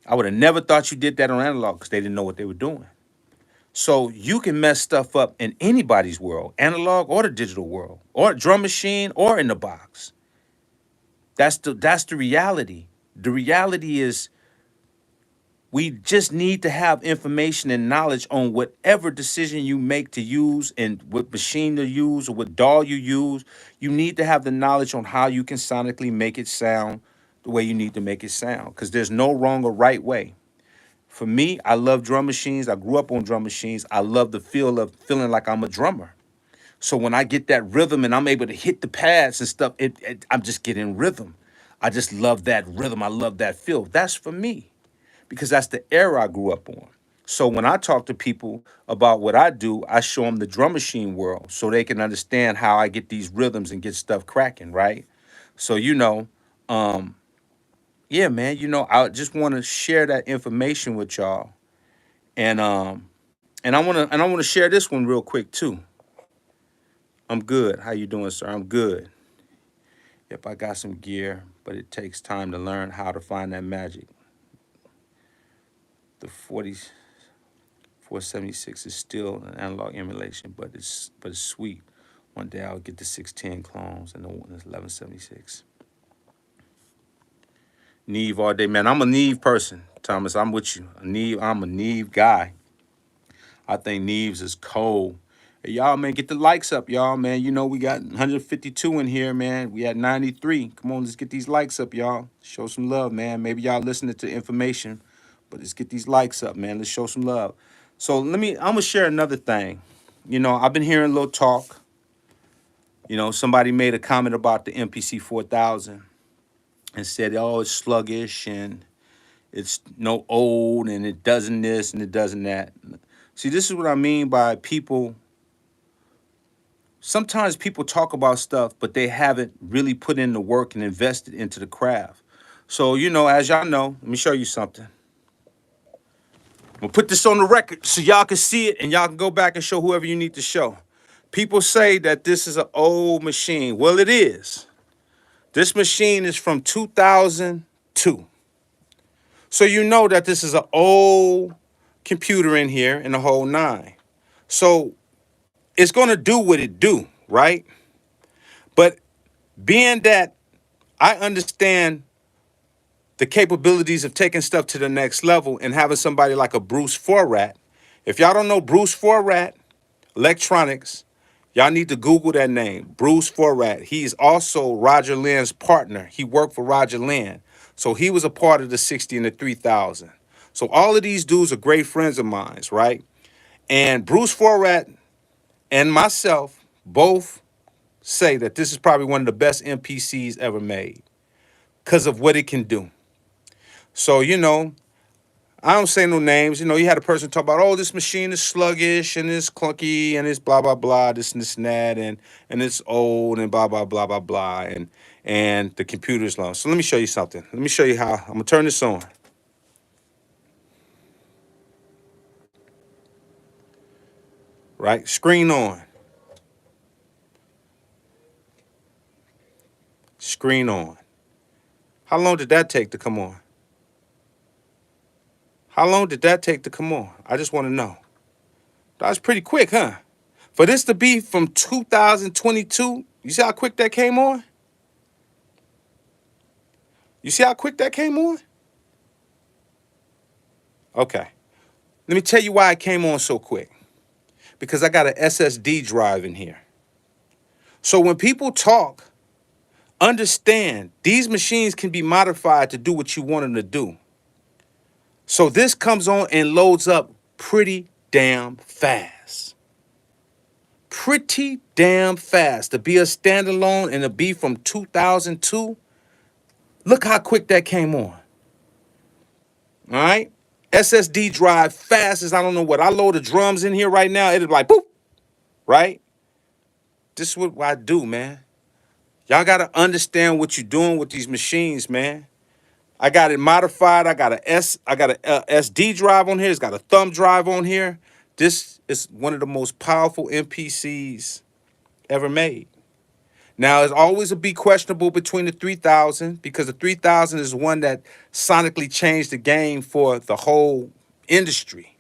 I would have never thought you did that on analog because they didn't know what they were doing. So you can mess stuff up in anybody's world, analog or the digital world, or drum machine or in the box. That's the reality. The reality is we just need to have information and knowledge on whatever decision you make to use and what machine to use or what DAW you use. You need to have the knowledge on how you can sonically make it sound the way you need to make it sound because there's no wrong or right way. For me, I love drum machines. I grew up on drum machines. I love the feel of feeling like I'm a drummer. So when I get that rhythm and I'm able to hit the pads and stuff, I'm just getting rhythm. I just love that rhythm. I love that feel. That's for me because that's the era I grew up on. So when I talk to people about what I do, I show them the drum machine world so they can understand how I get these rhythms and get stuff cracking, right? So, yeah, man, I just want to share that information with y'all. And I want to share this one real quick too. I'm good. How you doing, sir? I'm good. Yep, I got some gear, but it takes time to learn how to find that magic. The 4476 is still an analog emulation, but it's sweet. One day I'll get the 610 clones and the 1176. Neve all day, man. I'm a Neve person, Thomas. I'm with you. I'm a Neve guy. I think Neves is cold. Hey, y'all, man, get the likes up, y'all, man. You know, we got 152 in here, man. We had 93. Come on, let's get these likes up, y'all. Show some love, man. Maybe y'all listening to information, but let's get these likes up, man. Let's show some love. So I'm going to share another thing. You know, I've been hearing a little talk You know, somebody made a comment about the MPC 4000 and said, oh, it's sluggish and it's no old and it doesn't this and it doesn't that. See, this is what I mean by people. Sometimes people talk about stuff, but they haven't really put in the work and invested into the craft. So, you know, as y'all know, let me show you something. I'm gonna put this on the record so y'all can see it and y'all can go back and show whoever you need to show. People say that this is an old machine. Well, it is. This machine is from 2002. So you know that this is an old computer in here in the whole nine. So it's gonna do what it do, right? But being that I understand the capabilities of taking stuff to the next level and having somebody like a Bruce Forrat. If y'all don't know Bruce Forrat Electronics, y'all need to Google that name, Bruce Forrat. He's also Roger Lynn's partner. He worked for Roger Lynn. So he was a part of the 60 and the 3000. So all of these dudes are great friends of mine, right? And Bruce Forrat and myself both say that this is probably one of the best MPCs ever made because of what it can do. So, you know, I don't say no names. You know, you had a person talk about, oh, this machine is sluggish and it's clunky and it's blah, blah, blah, this and that, and it's old and blah, blah, blah, blah, blah, and the computer's low. So let me show you something. Let me show you how. I'm going to turn this on. Right? Screen on. Screen on. How long did that take to come on? How long did that take to come on? I just want to know. That was pretty quick, huh? For this to be from 2022, you see how quick that came on? You see how quick that came on? Okay. Let me tell you why it came on so quick. Because I got an SSD drive in here. So when people talk, understand these machines can be modified to do what you want them to do. So this comes on and loads up pretty damn fast. Pretty damn fast. To be a standalone and to be from 2002, look how quick that came on. All right? SSD drive fast as I don't know what. I load the drums in here right now. It'll be like, boop, right? This is what I do, man. Y'all got to understand what you're doing with these machines, man. I got it modified. I got a SD drive on here. It's got a thumb drive on here. This is one of the most powerful MPCs ever made. Now, it's always a be questionable between the 3000 because the 3000 is one that sonically changed the game for the whole industry.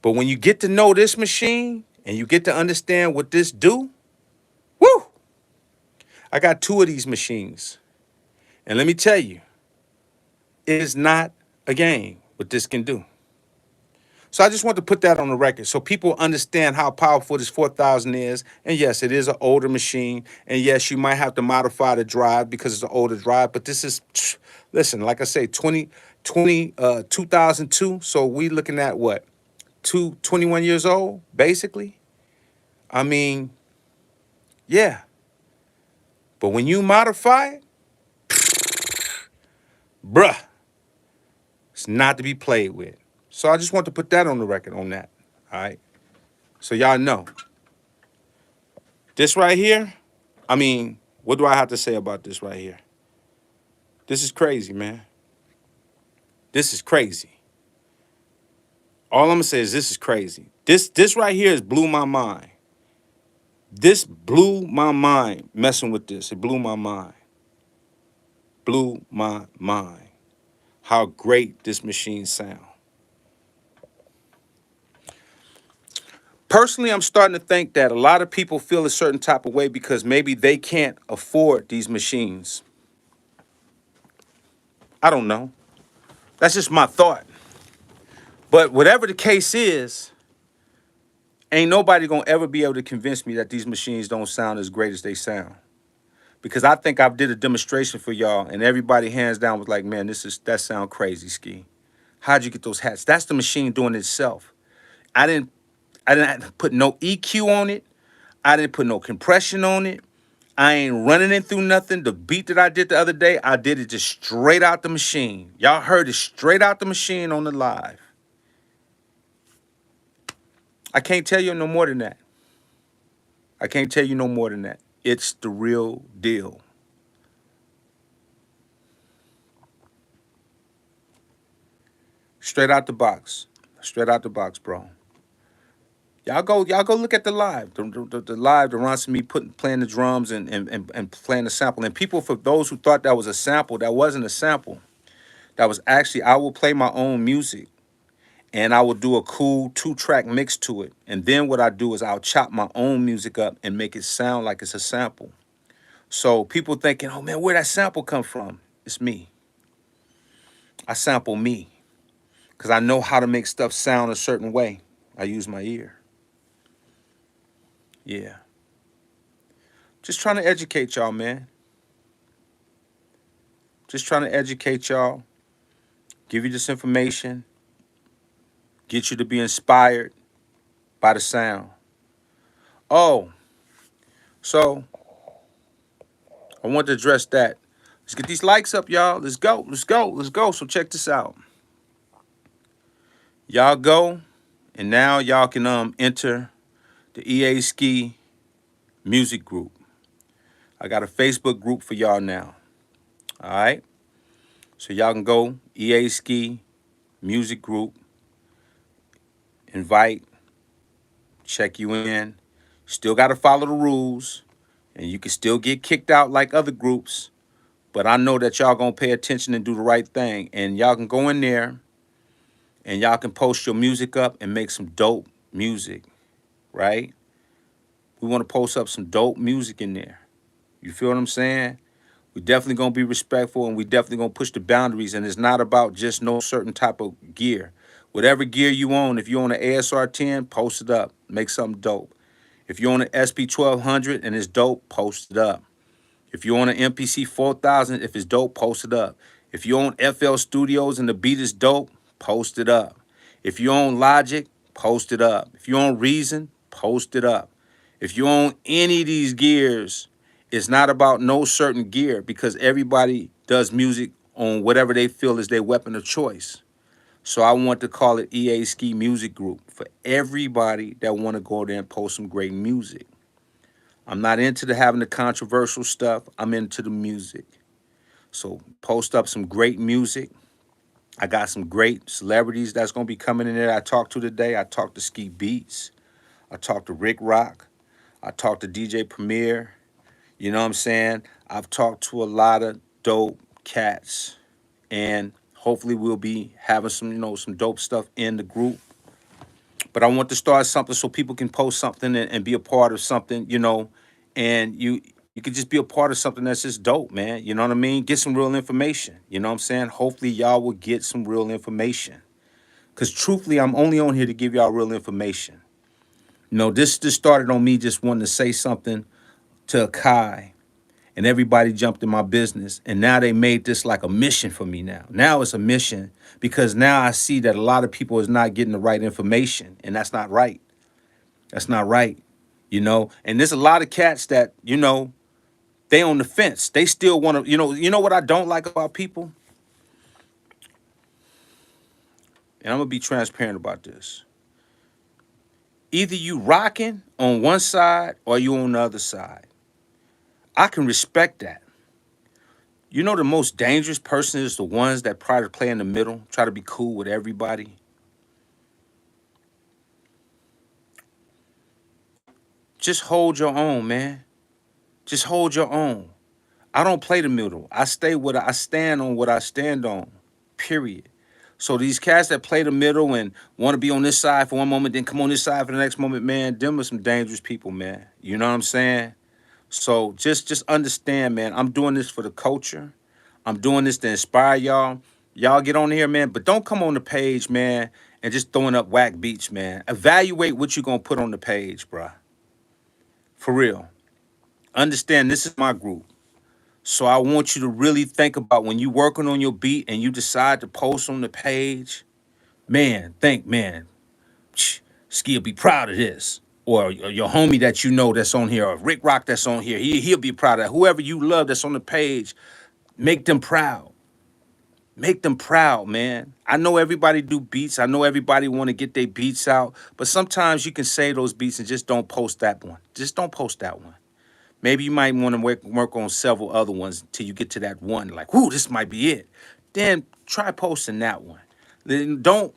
But when you get to know this machine and you get to understand what this do, woo! I got two of these machines. And let me tell you, it is not a game what this can do. So I just want to put that on the record so people understand how powerful this 4000 is. And yes, it is an older machine. And yes, you might have to modify the drive because it's an older drive. But this is, listen, like I say, 2002. So we looking at what? 21 years old, basically? I mean, yeah. But when you modify it, bruh, it's not to be played with. So I just want to put that on the record on that, all right? So y'all know. This right here, I mean, what do I have to say about this right here? This is crazy, man. This is crazy. All I'm gonna say is this is crazy. This right here has blew my mind. This blew my mind messing with this. It blew my mind. Blew my mind. How great this machine sound. Personally, I'm starting to think that a lot of people feel a certain type of way because maybe they can't afford these machines. I don't know. That's just my thought. But whatever the case is, ain't nobody gonna ever be able to convince me that these machines don't sound as great as they sound. Because I think I did a demonstration for y'all and everybody hands down was like, man, that sound crazy, Ski. How'd you get those hats? That's the machine doing it itself. I didn't put no EQ on it. I didn't put no compression on it. I ain't running it through nothing. The beat that I did the other day, I did it just straight out the machine. Y'all heard it straight out the machine on the live. I can't tell you no more than that. I can't tell you no more than that. It's the real deal. Straight out the box. Straight out the box, bro. Y'all go look at the live. The live, the Ron me playing the drums and playing the sample. And people, for those who thought that was a sample, that wasn't a sample. That was actually, I will play my own music and I will do a cool 2-track mix to it. And then what I do is I'll chop my own music up and make it sound like it's a sample. So people thinking, oh man, where that sample come from? It's me. I sample me because I know how to make stuff sound a certain way. I use my ear. Yeah. Just trying to educate y'all, man. Just trying to educate y'all, give you this information, get you to be inspired by the sound. Oh, so I want to address that. Let's get these likes up, y'all. Let's go. Let's go. Let's go. So check this out. Y'all go, and now y'all can enter the EA Ski music group. I got a Facebook group for y'all now. All right. So y'all can go EA Ski music group, invite, check you in. Still got to follow the rules, and you can still get kicked out like other groups. But I know that y'all gonna pay attention and do the right thing, and y'all can go in there, and y'all can post your music up and make some dope music, right? We want to post up some dope music in there. You feel what I'm saying? We definitely gonna be respectful, and we definitely gonna push the boundaries. And it's not about just no certain type of gear. Whatever gear you own, if you own an ASR 10, post it up, make something dope. If you own an SP 1200 and it's dope, post it up. If you own an MPC 4000, if it's dope, post it up. If you own FL Studios and the beat is dope, post it up. If you own Logic, post it up. If you own Reason, post it up. If you own any of these gears, it's not about no certain gear because everybody does music on whatever they feel is their weapon of choice. So I want to call it EA Ski Music Group for everybody that want to go there and post some great music. I'm not into having the controversial stuff. I'm into the music. So post up some great music. I got some great celebrities that's going to be coming in there. I talked to today. I talked to Ski Beats. I talked to Rick Rock. I talked to DJ Premier. You know what I'm saying? I've talked to a lot of dope cats. And hopefully we'll be having some, some dope stuff in the group. But I want to start something so people can post something and be a part of something, and you could just be a part of something that's just dope, man. You know what I mean? Get some real information. You know what I'm saying? Hopefully y'all will get some real information. Because truthfully, I'm only on here to give y'all real information. This just started on me just wanting to say something to Akai, and everybody jumped in my business. And now they made this like a mission for me now. Now it's a mission because now I see that a lot of people is not getting the right information, and that's not right. That's not right. And there's a lot of cats that, they on the fence. They still want to, you know what I don't like about people? And I'm going to be transparent about this. Either you rocking on one side or you on the other side. I can respect that. The most dangerous person is the ones that try to play in the middle, try to be cool with everybody. Just hold your own, man. Just hold your own. I don't play the middle. I stand on what I stand on. Period. So these cats that play the middle and want to be on this side for one moment, then come on this side for the next moment, man, them are some dangerous people, man. You know what I'm saying? So just understand, man, I'm doing this for the culture. I'm doing this to inspire y'all. Y'all get on here, man, but don't come on the page, man, and just throwing up whack beats, man. Evaluate what you're going to put on the page, bruh. For real. Understand this is my group. So I want you to really think about when you working on your beat and you decide to post on the page, man, think, man, Ski will be proud of this. or your homie that you know that's on here, or Rick Rock that's on here. He'll be proud of that. Whoever you love that's on the page, make them proud. Make them proud, man. I know everybody do beats. I know everybody want to get their beats out, but sometimes you can say those beats and just don't post that one. Just don't post that one. Maybe you might want to work on several other ones until you get to that one. Like, whoo, this might be it. Then try posting that one. Then don't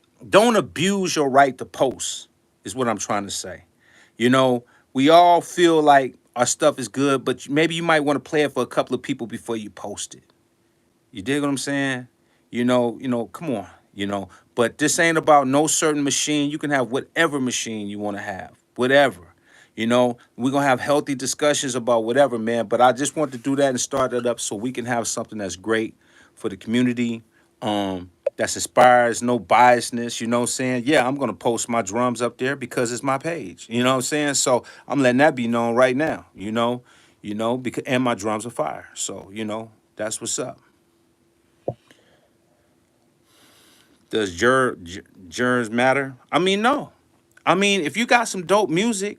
abuse your right to post. Is what I'm trying to say. You know, we all feel like our stuff is good, but maybe you might want to play it for a couple of people before you post it. You dig what I'm saying? Come on, But this ain't about no certain machine. You can have whatever machine you want to have, whatever. We're gonna have healthy discussions about whatever, man. But I just want to do that and start it up so we can have something that's great for the community. That's inspires, no biasness, you know what I'm saying? Yeah, I'm gonna post my drums up there because it's my page. You know what I'm saying? So I'm letting that be known right now, because and my drums are fire. So, that's what's up. Does germs matter? I mean, no. I mean, if you got some dope music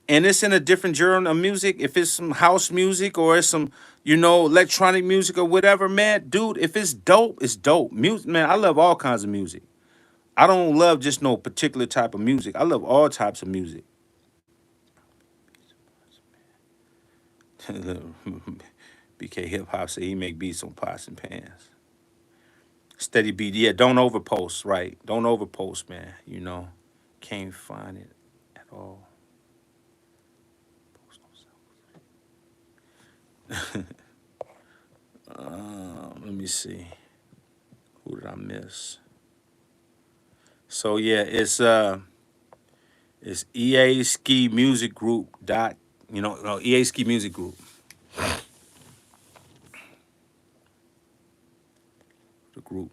and it's in a different genre of music, if it's some house music or it's some, electronic music or whatever, man, dude, if it's dope, it's dope. Music, man, I love all kinds of music. I don't love just no particular type of music. I love all types of music. BK Hip Hop say he make beats on pots and pans. Steady beat, yeah. Don't overpost, right? Don't overpost, man. Can't find it at all. Let me see. Who did I miss? So yeah, it's EA Ski Music Group dot no, EA Ski Music Group, the group.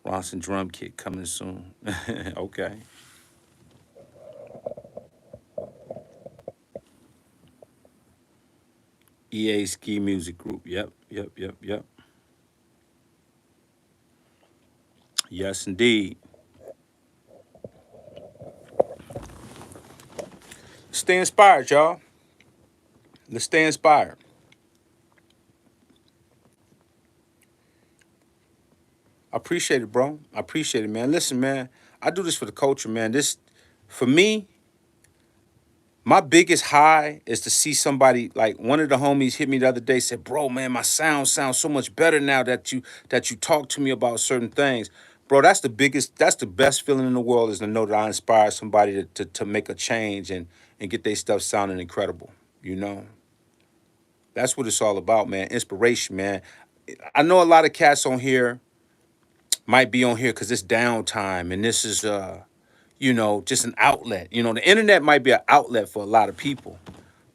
Ronson drum kit coming soon. Okay. EA Ski Music Group. Yep, yep, yep, yep. Yes, indeed. Stay inspired, y'all. Let's stay inspired. I appreciate it, bro. I appreciate it, man. Listen, man, I do this for the culture, man. For me, my biggest high is to see somebody like one of the homies hit me the other day, said, "Bro, man, my sound sounds so much better now that you talk to me about certain things." Bro, that's the best feeling in the world is to know that I inspire somebody to make a change and get their stuff sounding incredible. You know? That's what it's all about, man. Inspiration, man. I know a lot of cats on here might be on here because it's downtime and this is just an outlet. The internet might be an outlet for a lot of people.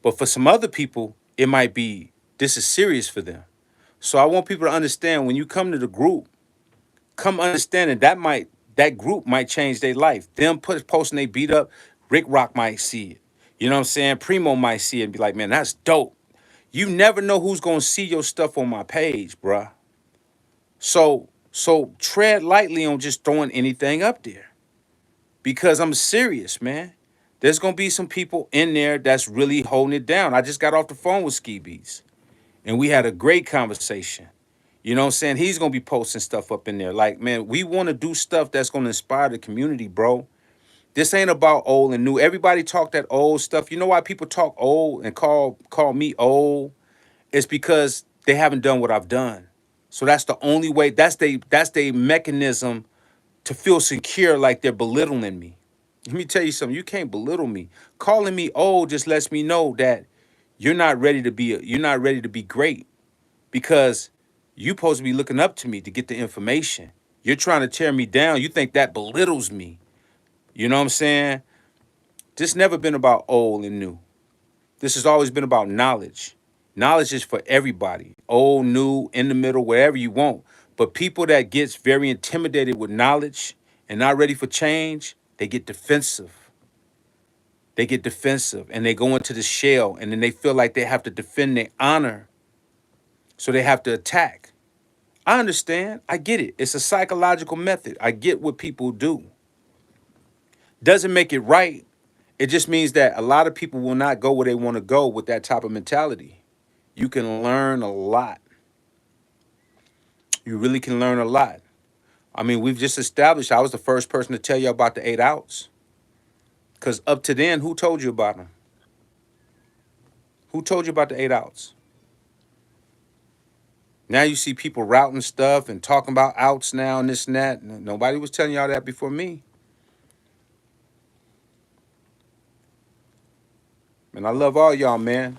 But for some other people, it might be this is serious for them. So I want people to understand when you come to the group, come understanding that group might change their life. Them posting they beat up, Rick Rock might see it. You know what I'm saying? Primo might see it and be like, man, that's dope. You never know who's gonna see your stuff on my page, bruh. So tread lightly on just throwing anything up there. Because I'm serious, man. There's gonna be some people in there that's really holding it down. I just got off the phone with Ski Beats, and we had a great conversation. You know what I'm saying? He's gonna be posting stuff up in there. Like, man, we want to do stuff that's gonna inspire the community, bro. This ain't about old and new. Everybody talk that old stuff. You know why people talk old and call me old? It's because they haven't done what I've done. So that's the only way. That's they mechanism to feel secure, like they're belittling me. Let me tell you something. You can't belittle me. Calling me old just lets me know that you're not ready to be great because you supposed to be looking up to me to get the information. You're trying to tear me down. You think that belittles me. You know what I'm saying? This never been about old and new. This has always been about knowledge. Knowledge is for everybody. Old, new, in the middle, wherever you want. But people that gets very intimidated with knowledge and not ready for change, they get defensive. They get defensive and they go into the shell and then they feel like they have to defend their honor. So they have to attack. I understand. I get it. It's a psychological method. I get what people do. Doesn't make it right It just means that a lot of people will not go where they want to go with that type of mentality. You can learn a lot. You really can learn a lot. I mean, we've just established I was the first person to tell you about the 8 outs. Because up to then, who told you about them? Who told you about the 8 outs? Now you see people routing stuff and talking about outs now and this and that. Nobody was telling y'all that before me. And I love all y'all, man.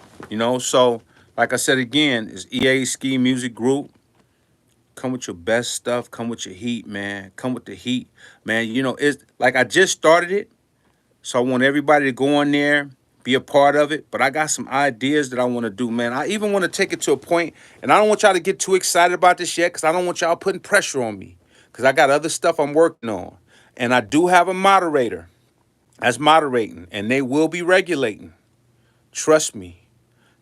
So like I said again, it's EA Ski Music Group. Come with your best stuff. Come with your heat, man. Come with the heat, man. It's like I just started it. So I want everybody to go on there, be a part of it. But I got some ideas that I want to do, man. I even want to take it to a point, and I don't want y'all to get too excited about this yet, because I don't want y'all putting pressure on me. Because I got other stuff I'm working on. And I do have a moderator that's moderating, and they will be regulating. Trust me.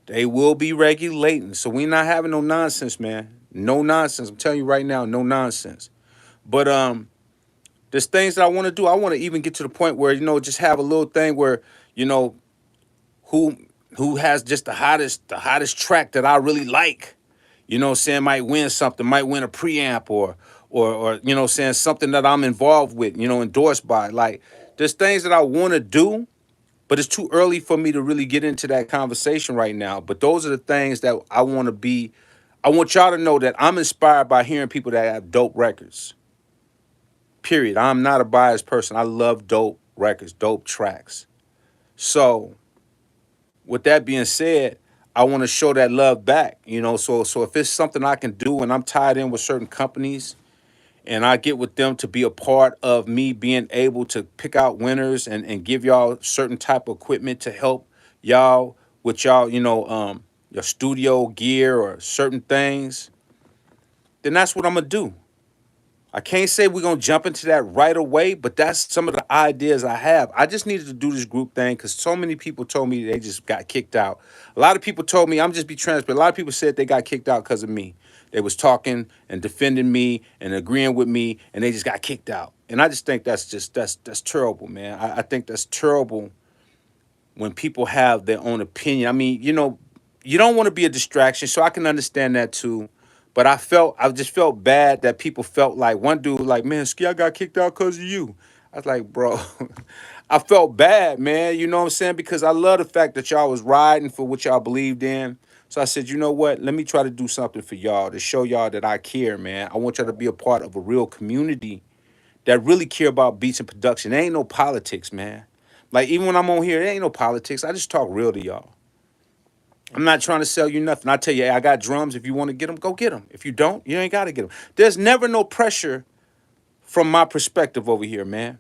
They will be regulating. So we not having no nonsense, man. No nonsense. I'm telling you right now, no nonsense. But there's things that I want to do. I want to even get to the point where, just have a little thing where, you know, who who has just the hottest track that I really like, saying, might win something, might win a preamp or saying something that I'm involved with, endorsed by. Like, there's things that I want to do, but it's too early for me to really get into that conversation right now. But those are the things that I want to be. I want y'all to know that I'm inspired by hearing people that have dope records. Period. I'm not a biased person. I love dope records, dope tracks. So, with that being said, I want to show that love back. So if it's something I can do and I'm tied in with certain companies and I get with them to be a part of me being able to pick out winners and give y'all certain type of equipment to help y'all with y'all, your studio gear or certain things, then that's what I'm gonna do. I can't say we're gonna jump into that right away, but that's some of the ideas I have. I just needed to do this group thing because so many people told me they just got kicked out. A lot of people told me, I'm just be transparent. A lot of people said they got kicked out because of me. They was talking and defending me and agreeing with me, and they just got kicked out. And I just think that's terrible, man. I think that's terrible when people have their own opinion. I mean, you don't want to be a distraction, so I can understand that too. But I just felt bad that people felt like one dude was like, man, Ski, I got kicked out because of you. I was like, bro, I felt bad, man. You know what I'm saying? Because I love the fact that y'all was riding for what y'all believed in. So I said, you know what? Let me try to do something for y'all to show y'all that I care, man. I want y'all to be a part of a real community that really care about beats and production. There ain't no politics, man. Like, even when I'm on here, there ain't no politics. I just talk real to y'all. I'm not trying to sell you nothing. I tell you, hey, I got drums. If you want to get them, go get them. If you don't, you ain't got to get them. There's never no pressure from my perspective over here, man.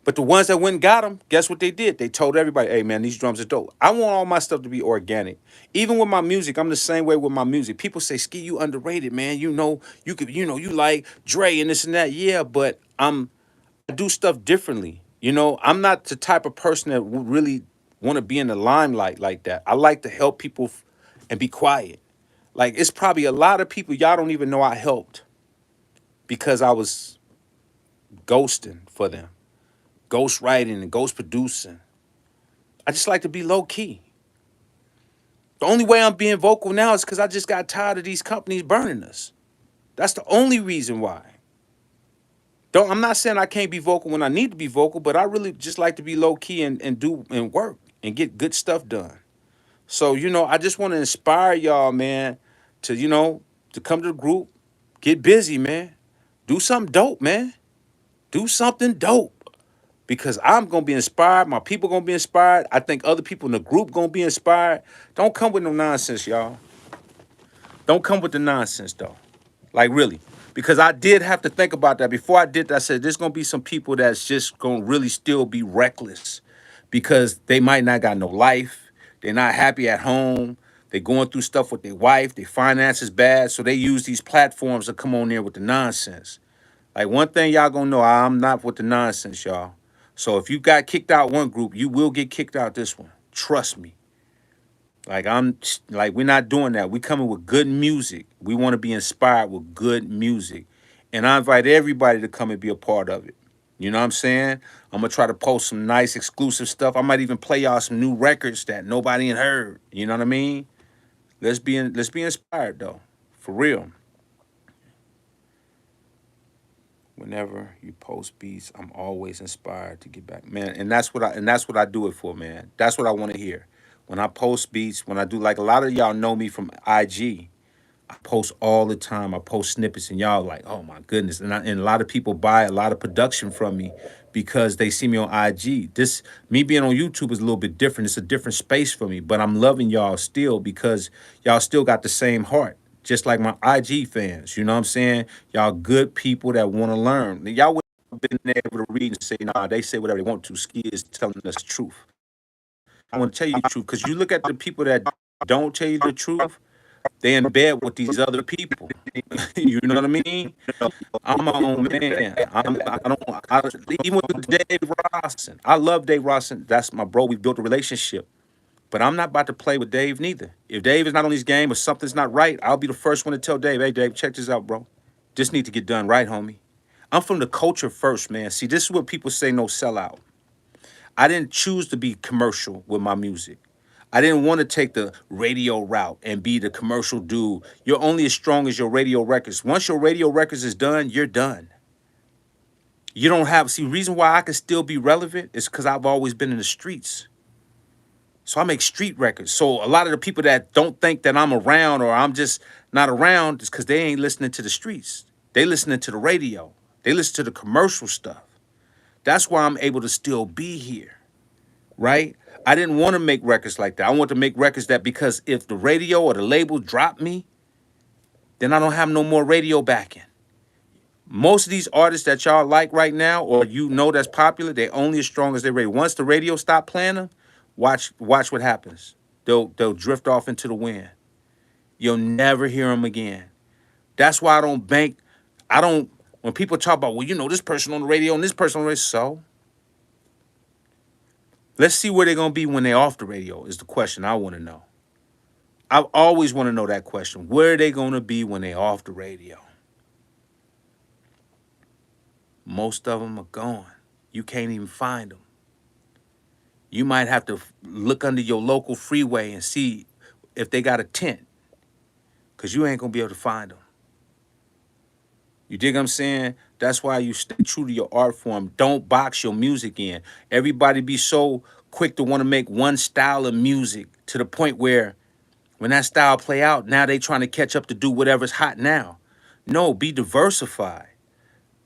But the ones that went and got them, guess what they did? They told everybody, hey, man, these drums are dope. I want all my stuff to be organic. Even with my music, I'm the same way with my music. People say, Ski, you underrated, man. You like Dre and this and that. Yeah, but I do stuff differently. I'm not the type of person that would really want to be in the limelight like that. I like to help people and be quiet. Like, it's probably a lot of people y'all don't even know I helped because I was ghosting for them, ghost writing and ghost producing. I just like to be low key. The only way I'm being vocal now is because I just got tired of these companies burning us. That's the only reason why. I'm not saying I can't be vocal when I need to be vocal, but I really just like to be low key and do and work and get good stuff done. So, I just want to inspire y'all, man, to come to the group, get busy, man. Do something dope, man. Do something dope. Because I'm gonna be inspired, my people gonna be inspired. I think other people in the group gonna be inspired. Don't come with no nonsense, y'all. Don't come with the nonsense though. Like, really. Because I did have to think about that. Before I did that, I said there's gonna be some people that's just gonna really still be reckless because they might not got no life. They're not happy at home. They're going through stuff with their wife. Their finances bad. So they use these platforms to come on there with the nonsense. Like, one thing y'all gonna know, I'm not with the nonsense, y'all. So if you got kicked out one group, you will get kicked out this one. Trust me. We're not doing that. We coming with good music. We want to be inspired with good music. And I invite everybody to come and be a part of it. You know what I'm saying? I'm gonna try to post some nice exclusive stuff. I might even play y'all some new records that nobody ain't heard. You know what I mean? Let's be inspired though, for real. Whenever you post beats, I'm always inspired to get back, man. And that's what I do it for, man. That's what I want to hear. When I post beats, when I do, like, a lot of y'all know me from IG. I post all the time. I post snippets, and y'all like, oh my goodness. And a lot of people buy a lot of production from me because they see me on IG. This Me being on YouTube is a little bit different. It's a different space for me, but I'm loving y'all still because y'all still got the same heart. Just like my IG fans, you know what I'm saying? Y'all good people that want to learn. Y'all would have been able to read and say, nah, they say whatever they want to. Ski is telling us the truth. I want to tell you the truth because you look at the people that don't tell you the truth, they in bed with these other people. You know what I mean? I'm my own man. I don't. Even with Dave Rawson, I love Dave Rawson. That's my bro. We built a relationship. But I'm not about to play with Dave neither. If Dave is not on his game or something's not right, I'll be the first one to tell Dave, hey, Dave, check this out, bro. This need to get done right, homie. I'm from the culture first, man. See, this is what people say no sellout. I didn't choose to be commercial with my music. I didn't want to take the radio route and be the commercial dude. You're only as strong as your radio records. Once your radio records is done, you're done. You don't have, see, reason why I can still be relevant is because I've always been in the streets. So I make street records. So a lot of the people that don't think that I'm around or I'm just not around is because they ain't listening to the streets. They listening to the radio. They listen to the commercial stuff. That's why I'm able to still be here, right? I didn't want to make records like that. I want to make records that, because if the radio or the label drop me, then I don't have no more radio backing. Most of these artists that y'all like right now, or you know that's popular, they're only as strong as their radio. Once the radio stop playing them, watch what happens. They'll drift off into the wind. You'll never hear them again. That's why I don't bank. I don't. When people talk about, well, you know, this person on the radio and this person on the radio, so let's see where they're gonna be when they're off the radio. Is the question I want to know. I always want to know that question. Where are they gonna be when they're off the radio? Most of them are gone. You can't even find them. You might have to look under your local freeway and see if they got a tent, because you ain't going to be able to find them. You dig what I'm saying? That's why you stay true to your art form. Don't box your music in. Everybody be so quick to want to make one style of music to the point where when that style play out, now they trying to catch up to do whatever's hot now. No, be diversified.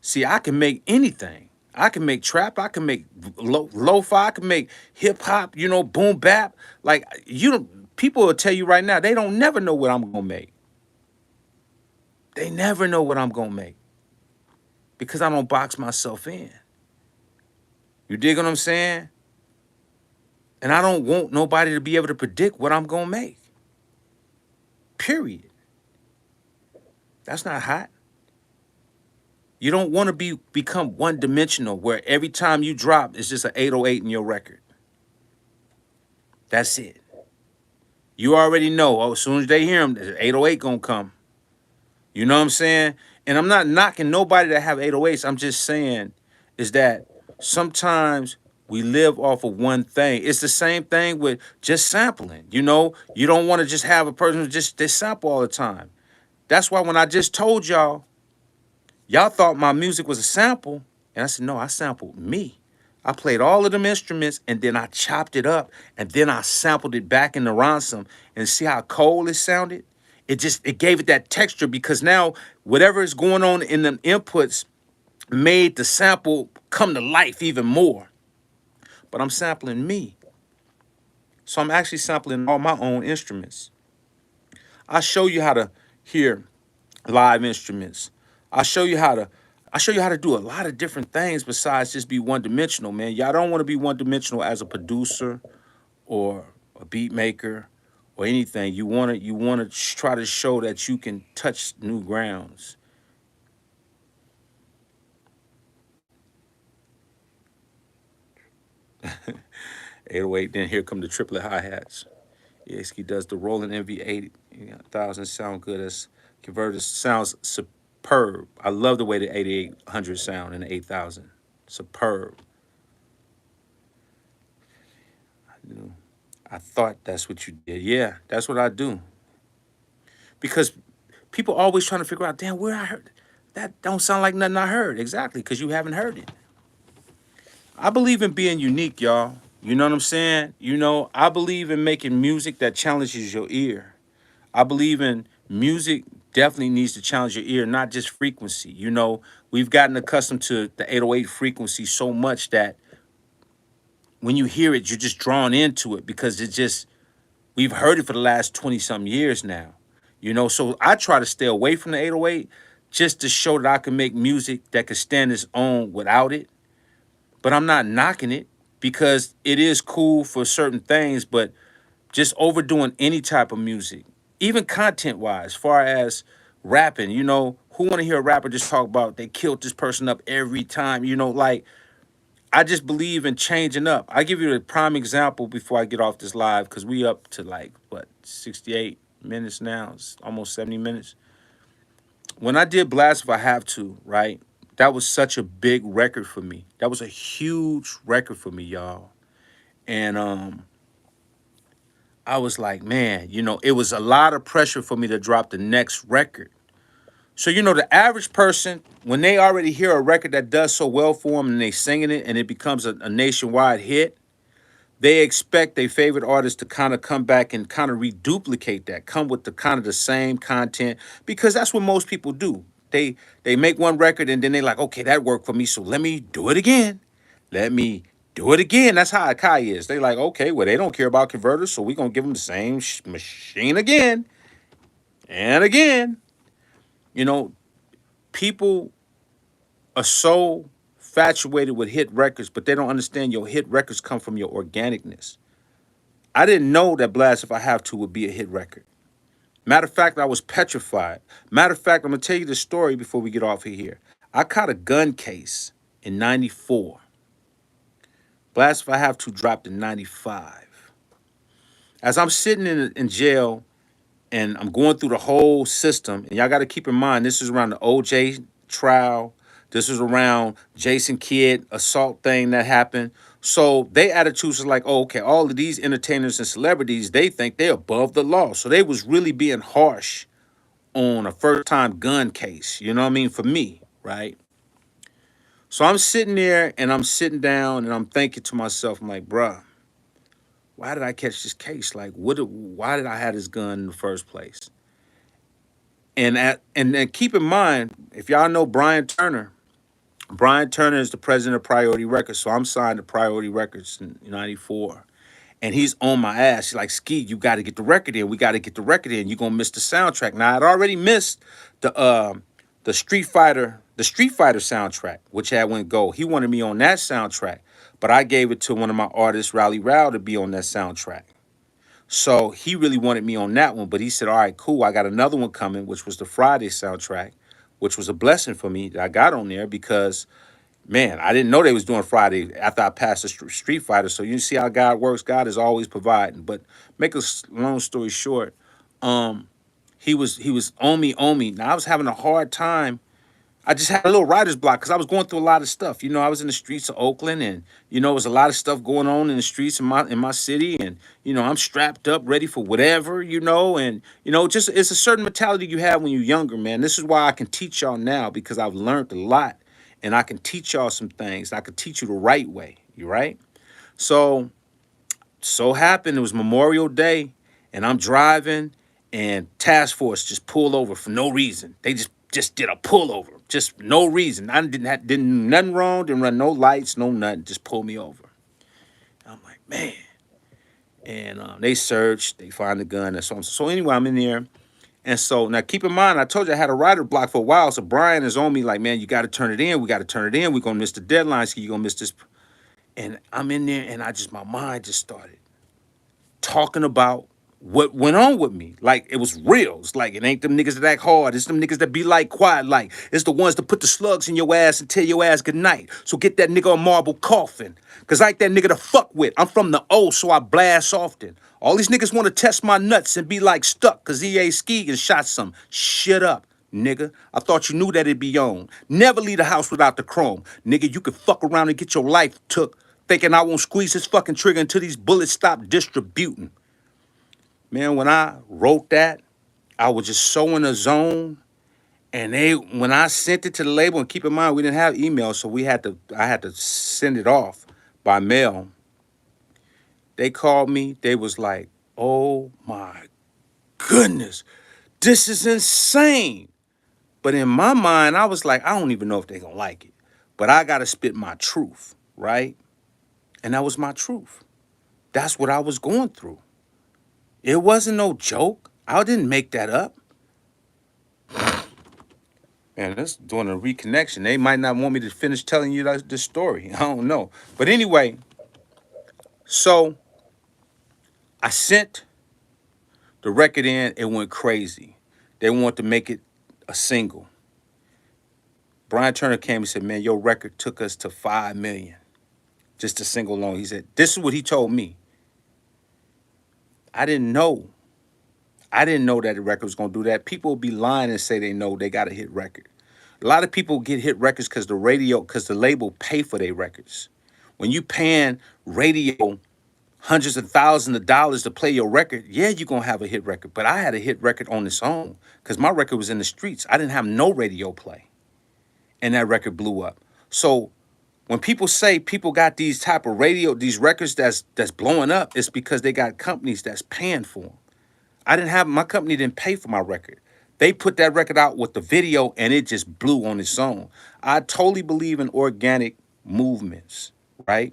See, I can make anything. I can make trap. I can make lo-fi. I can make hip hop. You know, boom bap. Like, you don't. People will tell you right now they don't never know what I'm gonna make. They never know what I'm gonna make because I don't box myself in. You dig what I'm saying? And I don't want nobody to be able to predict what I'm gonna make. Period. That's not hot. You don't want to become one dimensional where every time you drop, it's just an 808 in your record. That's it. You already know. Oh, as soon as they hear them, the 808 gonna come. You know what I'm saying? And I'm not knocking nobody that have 808s. I'm just saying is that sometimes we live off of one thing. It's the same thing with just sampling. You know, you don't want to just have a person who just they sample all the time. That's why when I just told y'all, y'all thought my music was a sample, and I said no, I sampled me. I played all of them instruments and then I chopped it up and then I sampled it back in the ransom, and see how cold it sounded? It gave it that texture because now whatever is going on in them inputs made the sample come to life even more. But I'm sampling me. So I'm actually sampling all my own instruments. I show you how to hear live instruments. I show you how to I show you how to do a lot of different things besides just be one dimensional, man. Y'all don't want to be one dimensional as a producer or a beat maker or anything. You want to try to show that you can touch new grounds. 808, then here come the triplet hi-hats. Yes, he does the Roland MV8 1000 sound good as converted sounds superb. I love the way the 8800 sound and the 8000. Superb. You know, I thought that's what you did. Yeah, that's what I do. Because people always trying to figure out, damn, where I heard that don't sound like nothing I heard. Exactly, because you haven't heard it. I believe in being unique, y'all. You know what I'm saying? I believe in making music that challenges your ear. I believe in music definitely needs to challenge your ear, not just frequency. We've gotten accustomed to the 808 frequency so much that when you hear it, you're just drawn into it because we've heard it for the last 20 something years now. So I try to stay away from the 808 just to show that I can make music that can stand its own without it. But I'm not knocking it because it is cool for certain things, but just overdoing any type of music, even content wise, far as rapping, who want to hear a rapper just talk about they killed this person up every time, like I just believe in changing up. I give you a prime example before I get off this live because we up to like what 68 minutes now, it's almost 70 minutes. When I did Blast If I Have To, right? That was such a big record for me. That was a huge record for me, y'all. And I was like, man, it was a lot of pressure for me to drop the next record. So, the average person, when they already hear a record that does so well for them and they singing it and it becomes a nationwide hit, they expect their favorite artist to kind of come back and kind of reduplicate that, come with the kind of the same content, because that's what most people do. They make one record and then they like, okay, that worked for me, so let me do it again. Let me do it again. That's how Akai is. They like, okay, well, they don't care about converters, so we're going to give them the same machine again and again. You know, People are so infatuated with hit records, but they don't understand your hit records come from your organicness. I didn't know that Blast If I Have To would be a hit record. Matter of fact, I was petrified. Matter of fact, I'm going to tell you the story before we get off of here. I caught a gun case in 94. Blast If I Have To dropped in 95. As I'm sitting in jail and I'm going through the whole system, and y'all got to keep in mind, this is around the OJ trial. This was around Jason Kidd assault thing that happened. So they attitudes are like, oh, okay, all of these entertainers and celebrities, they think they're above the law. So they was really being harsh on a first time gun case. You know what I mean? For me, right? So I'm sitting there and I'm sitting down and I'm thinking to myself, I'm like, bruh, why did I catch this case? Like, why did I have this gun in the first place? And keep in mind, if y'all know Brian Turner is the president of Priority Records, so I'm signed to Priority Records in '94, and he's on my ass. He's like, "Ski, you got to get the record in. We got to get the record in. You're gonna miss the soundtrack." Now I'd already missed the Street Fighter soundtrack, which had went gold. He wanted me on that soundtrack, but I gave it to one of my artists, Raleigh Rowell, to be on that soundtrack. So he really wanted me on that one, but he said, all right, cool. I got another one coming, which was the Friday soundtrack, which was a blessing for me that I got on there because, man, I didn't know they was doing Friday after I passed the Street Fighter. So you see how God works. God is always providing. But make a long story short, um, he was on me. Now I was having a hard time. I just had a little writer's block because I was going through a lot of stuff. I was in the streets of Oakland, and there was a lot of stuff going on in the streets in my city, and I'm strapped up, ready for whatever, and just it's a certain mentality you have when you're younger, man. This is why I can teach y'all now because I've learned a lot, and I can teach y'all some things. I can teach you the right way. You right? So happened it was Memorial Day, and I'm driving, and task force just pulled over for no reason. They just did a pullover, just no reason. I didn't nothing wrong, didn't run no lights, no nothing, just pulled me over. I'm like, man. And they searched, they find the gun, and so on. So anyway, I'm in there. And so now keep in mind, I told you I had a writer block for a while. So Brian is on me like, man, you got to turn it in. We got to turn it in. We're going to miss the deadline. So you're going to miss this. And I'm in there and my mind just started talking about what went on with me. Like it was real. It's like it ain't them niggas that act hard. It's them niggas that be like quiet. Like it's the ones that put the slugs in your ass and tell your ass good night. So get that nigga a marble coffin. Cause I ain't that nigga to fuck with. I'm from the O, so I blast often. All these niggas want to test my nuts and be like stuck cause EA ski and shot some. Shut up. nigga. I thought you knew that it'd be on. Never leave the house without the chrome. Nigga, you could fuck around and get your life took, thinking I won't squeeze this fucking trigger until these bullets stop distributing. Man, when I wrote that, I was just so in the zone. And when I sent it to the label, and keep in mind, we didn't have email, so I had to send it off by mail. They called me, they was like, oh my goodness, this is insane. But in my mind, I was like, I don't even know if they're gonna like it. But I gotta spit my truth, right? And that was my truth. That's what I was going through. It wasn't no joke. I didn't make that up. Man, that's doing a reconnection. They might not want me to finish telling you this story. I don't know. But anyway, so I sent the record in. It went crazy. They wanted to make it a single. Brian Turner came and said, man, your record took us to 5 million. Just a single alone. He said, this is what he told me. I didn't know. I didn't know that the record was going to do that. People will be lying and say they know they got a hit record. A lot of people get hit records because the label pay for their records. When you paying radio hundreds of thousands of dollars to play your record, yeah, you're going to have a hit record. But I had a hit record on its own because my record was in the streets. I didn't have no radio play. And that record blew up. So when people say people got these type of these records that's blowing up, it's because they got companies that's paying for them. My company didn't pay for my record. They put that record out with the video and it just blew on its own. I totally believe in organic movements, right?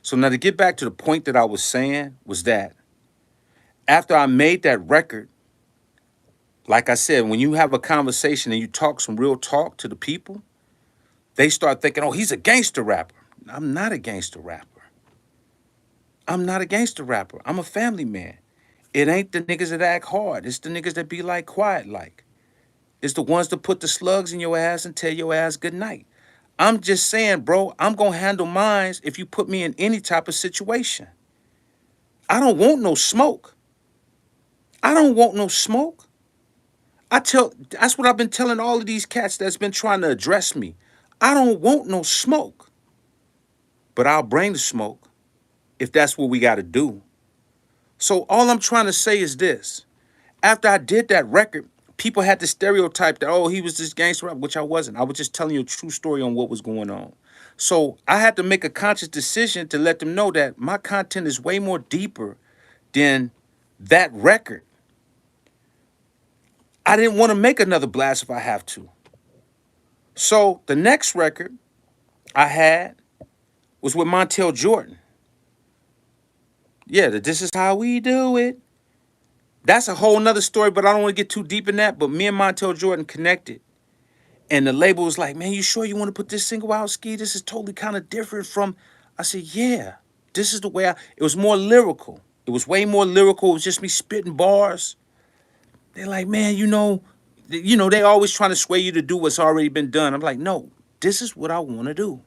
So now to get back to the point that I was saying was that after I made that record, like I said, when you have a conversation and you talk some real talk to the people, they start thinking, oh, he's a gangster rapper. I'm not a gangster rapper. I'm not a gangster rapper. I'm a family man. It ain't the niggas that act hard. It's the niggas that be like quiet like. It's the ones that put the slugs in your ass and tell your ass good night. I'm just saying, bro, I'm going to handle mines if you put me in any type of situation. I don't want no smoke. I don't want no smoke. That's what I've been telling all of these cats that's been trying to address me. I don't want no smoke. But I'll bring the smoke if that's what we got to do. So all I'm trying to say is this. After I did that record, people had the stereotype that, oh, he was this gangster rapper, which I wasn't. I was just telling you a true story on what was going on. So I had to make a conscious decision to let them know that my content is way more deeper than that record. I didn't want to make another blast if I have to. So the next record I had was with Montel Jordan. Yeah, This Is How We Do It. That's a whole nother story, but I don't want to get too deep in that. But me and Montel Jordan connected. And the label was like, man, you sure you want to put this single out, Ski? This is totally kind of different from... I said, yeah, this is the way it was more lyrical. It was way more lyrical. It was just me spitting bars. They're like, man, they always trying to sway you to do what's already been done. I'm like, no, this is what I want to do.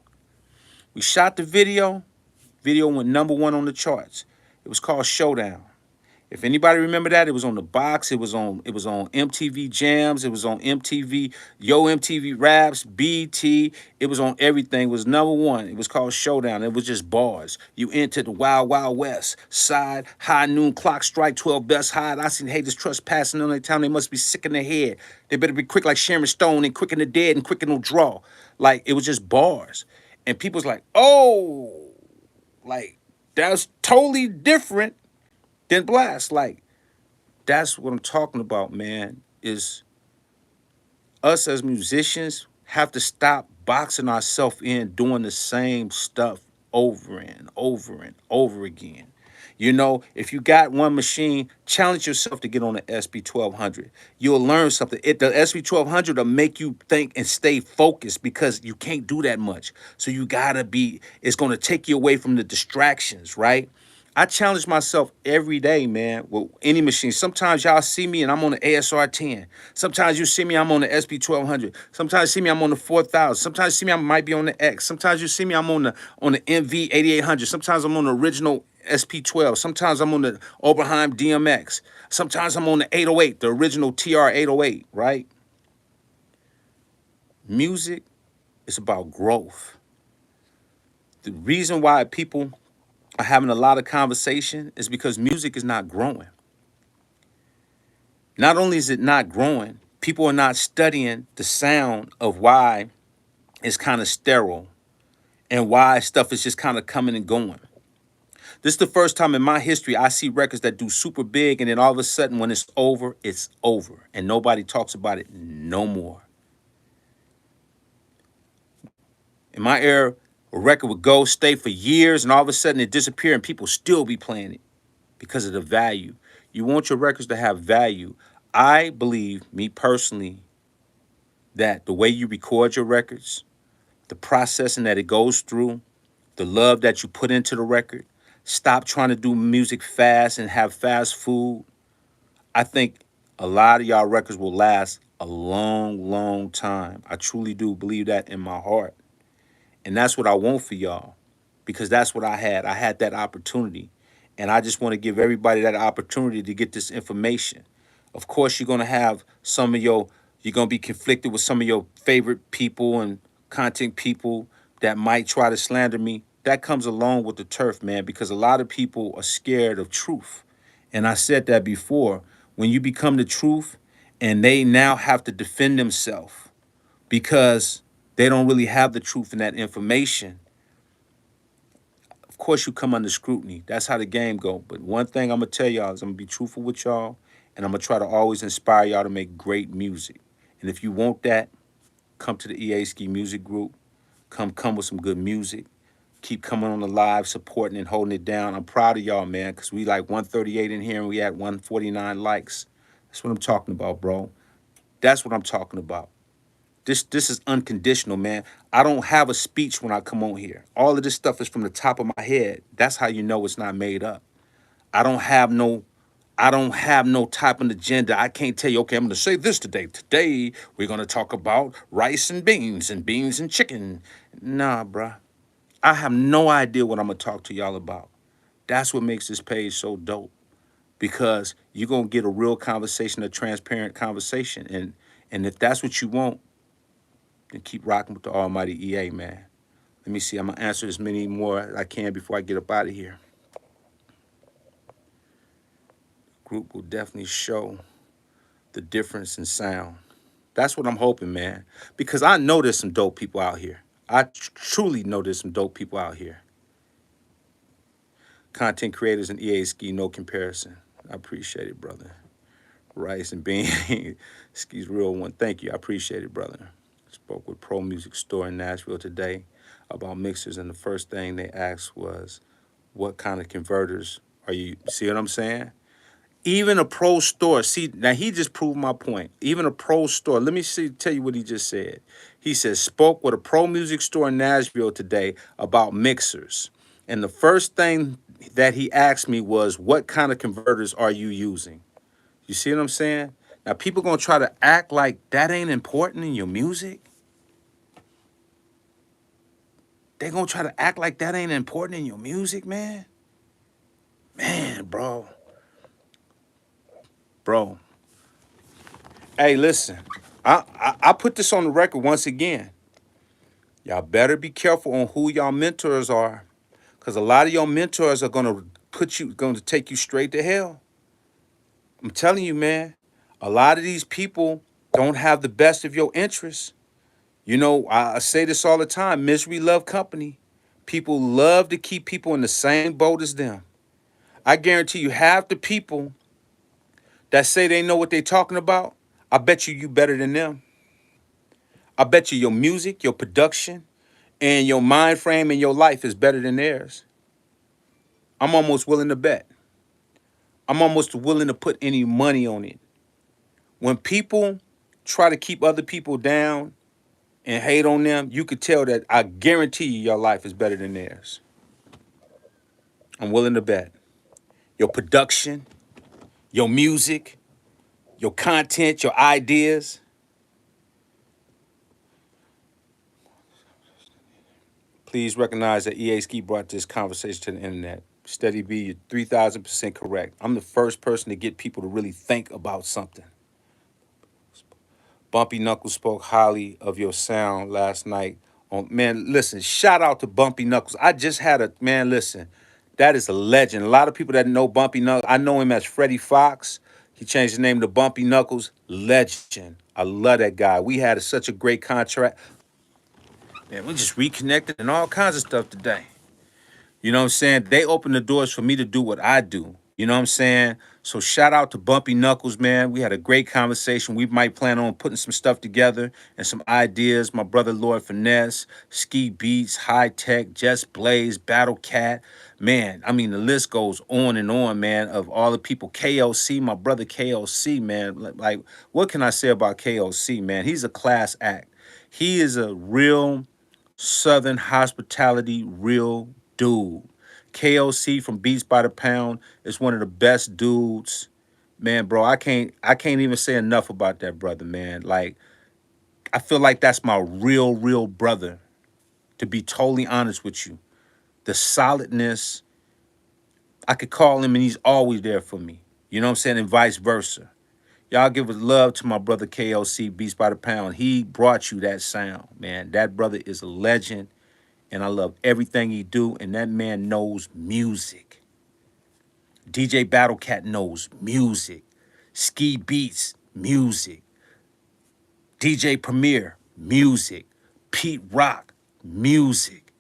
We shot the video. Video went #1 on the charts. It was called Showdown. If anybody remember that, it was on The Box. It was on MTV Jams. It was on MTV, Yo MTV Raps, BT. It was on everything. It was #1. It was called Showdown. It was just bars. You entered the Wild Wild West. Side, high noon, clock strike, 12 best hide. I seen haters trespassing on their town. They must be sick in their head. They better be quick like Sharon Stone and quick in the dead and quick in the draw. Like, it was just bars. And people's like, oh, like, that's totally different than Blast. Like, that's what I'm talking about, man, is us as musicians have to stop boxing ourselves in doing the same stuff over and over and over again. If you got one machine, challenge yourself to get on the SB1200. You'll learn something. The SB1200 will make you think and stay focused because you can't do that much. So it's going to take you away from the distractions, right? I challenge myself every day, man, with any machine. Sometimes y'all see me and I'm on the ASR 10. Sometimes you see me, I'm on the SB 1200. Sometimes you see me, I'm on the 4000. Sometimes you see me, I might be on the X. Sometimes you see me, I'm on the MV 8800. Sometimes I'm on the original SP 12. Sometimes I'm on the Oberheim DMX. Sometimes I'm on the 808, the original TR 808, right? Music is about growth. The reason why people are having a lot of conversation is because music is not growing. Not only is it not growing, people are not studying the sound of why it's kind of sterile and why stuff is just kind of coming and going. This is the first time in my history I see records that do super big and then all of a sudden when it's over and nobody talks about it no more. In my era, a record would go, stay for years, and all of a sudden it disappear and people still be playing it because of the value. You want your records to have value. I believe, me personally, that the way you record your records, the processing that it goes through, the love that you put into the record, stop trying to do music fast and have fast food. I think a lot of y'all records will last a long, long time. I truly do believe that in my heart. And that's what I want for y'all because that's what I had. I had that opportunity. And I just want to give everybody that opportunity to get this information. Of course, you're going to have you're going to be conflicted with some of your favorite people and content people that might try to slander me. That comes along with the turf, man, because a lot of people are scared of truth. And I said that before. When you become the truth and they now have to defend themselves because they don't really have the truth in that information, of course you come under scrutiny. That's how the game go. But one thing I'm gonna tell y'all is I'm gonna be truthful with y'all, and I'm gonna try to always inspire y'all to make great music. And if you want that, come to the EA Ski Music Group. Come with some good music. Keep coming on the live, supporting and holding it down. I'm proud of y'all, man, because we like 138 in here and we at 149 likes. That's what I'm talking about, bro. That's what I'm talking about. This is unconditional, man. I don't have a speech when I come on here. All of this stuff is from the top of my head. That's how you know it's not made up. I don't have no I don't have no type of agenda. I can't tell you, okay, I'm gonna say this today. Today we're gonna talk about rice and beans and chicken. Nah, bruh. I have no idea what I'm gonna talk to y'all about. That's what makes this page so dope. Because you're gonna get a real conversation, a transparent conversation. And if that's what you want, then keep rocking with the almighty EA, man. Let me see. I'm gonna answer as many more as I can before I get up out of here. Group will definitely show the difference in sound. That's what I'm hoping, man. Because I know there's some dope people out here. I truly know there's some dope people out here. Content creators and EA Ski, no comparison. I appreciate it, brother. Rice and bean. Ski's real one. Thank you. I appreciate it, brother. Spoke with Pro Music Store in Nashville today about mixers, and the first thing they asked was, what kind of converters are you? See what I'm saying? Even a pro store, see, now he just proved my point. Even a pro store, let me tell you what he just said. He says, spoke with a Pro Music Store in Nashville today about mixers. And the first thing that he asked me was, what kind of converters are you using? You see what I'm saying? Now, people gonna try to act like that ain't important in your music. They gonna try to act like that ain't important in your music, man. Man, bro. Hey, listen, I put this on the record once again. Y'all better be careful on who y'all mentors are, because a lot of your mentors are gonna take you straight to hell. I'm telling you, man. A lot of these people don't have the best of your interests. You know, I say this all the time: misery love company. People love to keep people in the same boat as them. I guarantee you, half the people that say they know what they're talking about, I bet you better than them. I bet you your music, your production, and your mind frame and your life is better than theirs. I'm almost willing to bet. I'm almost willing to put any money on it. When people try to keep other people down and hate on them, you could tell that I guarantee you your life is better than theirs. I'm willing to bet. Your production, your music, your content, your ideas. Please recognize that EA Ski brought this conversation to the internet. Steady B, you're 3,000% correct. I'm the first person to get people to really think about something. Bumpy Knuckles spoke highly of your sound last night. On man, listen, shout out to Bumpy Knuckles. I just had a man, listen, that is a legend. A lot of people that know Bumpy Knuckles, I know him as Freddie Fox. He changed his name to Bumpy Knuckles. Legend. I love that guy. We had such a great contract. Man, we just reconnected and all kinds of stuff today. You know what I'm saying? They opened the doors for me to do what I do. You know what I'm saying? So shout out to Bumpy Knuckles, man. We had a great conversation. We might plan on putting some stuff together and some ideas. My brother Lord Finesse, Ski Beats, High Tech, Just Blaze, Battle Cat. Man, I mean, the list goes on, man, of all the people. KOC, my brother KOC, man. Like, what can I say about KOC, man? He's a class act. He is a real Southern hospitality, real dude. KOC from Beats by the Pound is one of the best dudes. Man, bro, I can't even say enough about that brother, man. Like, I feel like that's my real brother, to be totally honest with you. The solidness, I could call him and he's always there for me. You know what I'm saying? And vice versa. Y'all give us love to my brother KOC, Beats by the Pound. He brought you that sound, man. That brother is a legend, and I love everything he do, and that man knows music. DJ Battlecat knows music. Ski Beats, music. DJ Premier, music. Pete Rock, music.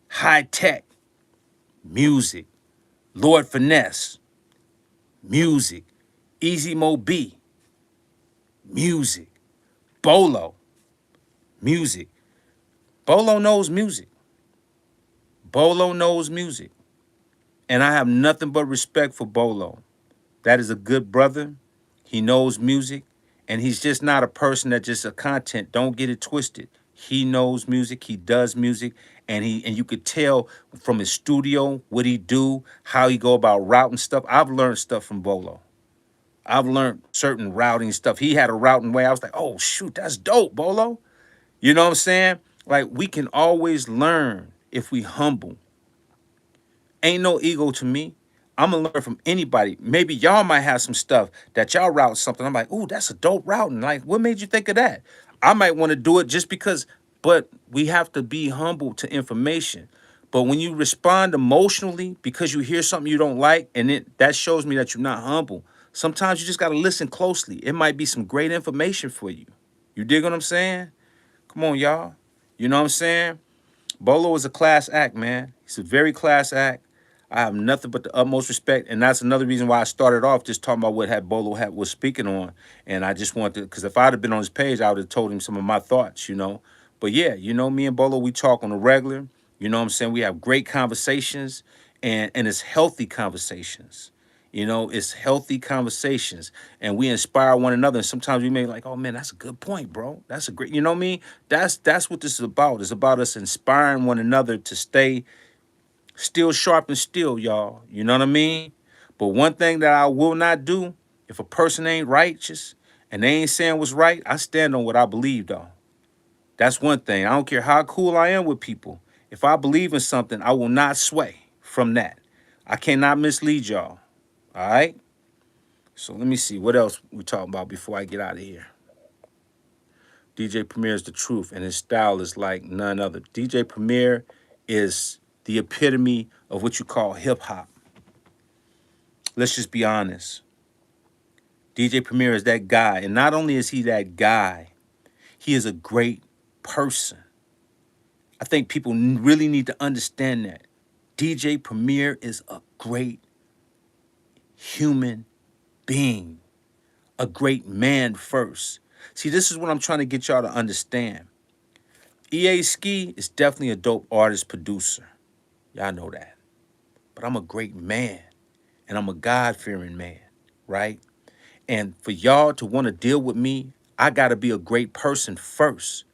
High Tech, music. Lord Finesse, music. Easy Mo B, music. Bolo, music. Bolo knows music. Bolo knows music. And I have nothing but respect for Bolo. That is a good brother. He knows music. And he's just not a person that just a content. Don't get it twisted. He knows music. He does music. And you could tell from his studio what he do, how he go about routing stuff. I've learned stuff from Bolo. I've learned certain routing stuff. He had a routing way. I was like, oh shoot, that's dope, Bolo. You know what I'm saying? Like, we can always learn if we humble. Ain't no ego to me. I'm gonna learn from anybody. Maybe y'all might have some stuff that y'all route something. I'm like, ooh, that's a dope routing. Like, what made you think of that? I might want to do it just because, but we have to be humble to information. But when you respond emotionally because you hear something you don't like, and that shows me that you're not humble. Sometimes you just gotta listen closely. It might be some great information for you. You dig what I'm saying? Come on, y'all. You know what I'm saying? Bolo is a class act, man. He's a very class act. I have nothing but the utmost respect, and that's another reason why I started off just talking about what had Bolo had was speaking on, and I just wanted to, because if I'd have been on his page, I would have told him some of my thoughts, you know. But yeah, you know, me and Bolo, we talk on a regular. You know what I'm saying? We have great conversations, and it's healthy conversations. You know, it's healthy conversations, and we inspire one another. And sometimes we may be like, "Oh man, that's a good point, bro. That's a great." You know what I mean? That's what this is about. It's about us inspiring one another to stay still sharp and still, y'all. You know what I mean? But one thing that I will not do, if a person ain't righteous and they ain't saying what's right, I stand on what I believe, though. That's one thing. I don't care how cool I am with people. If I believe in something, I will not sway from that. I cannot mislead y'all. All right? So let me see what else we talking about before I get out of here. DJ Premier is the truth, and his style is like none other. DJ Premier is the epitome of what you call hip hop. Let's just be honest. DJ Premier is that guy, and not only is he that guy, he is a great person. I think people really need to understand that. DJ Premier is a great human being, a great man first. See, this is what I'm trying to get y'all to understand. EA Ski is definitely a dope artist, producer. Y'all know that. But I'm a great man, and I'm a God-fearing man, right? And for y'all to want to deal with me, I got to be a great person first.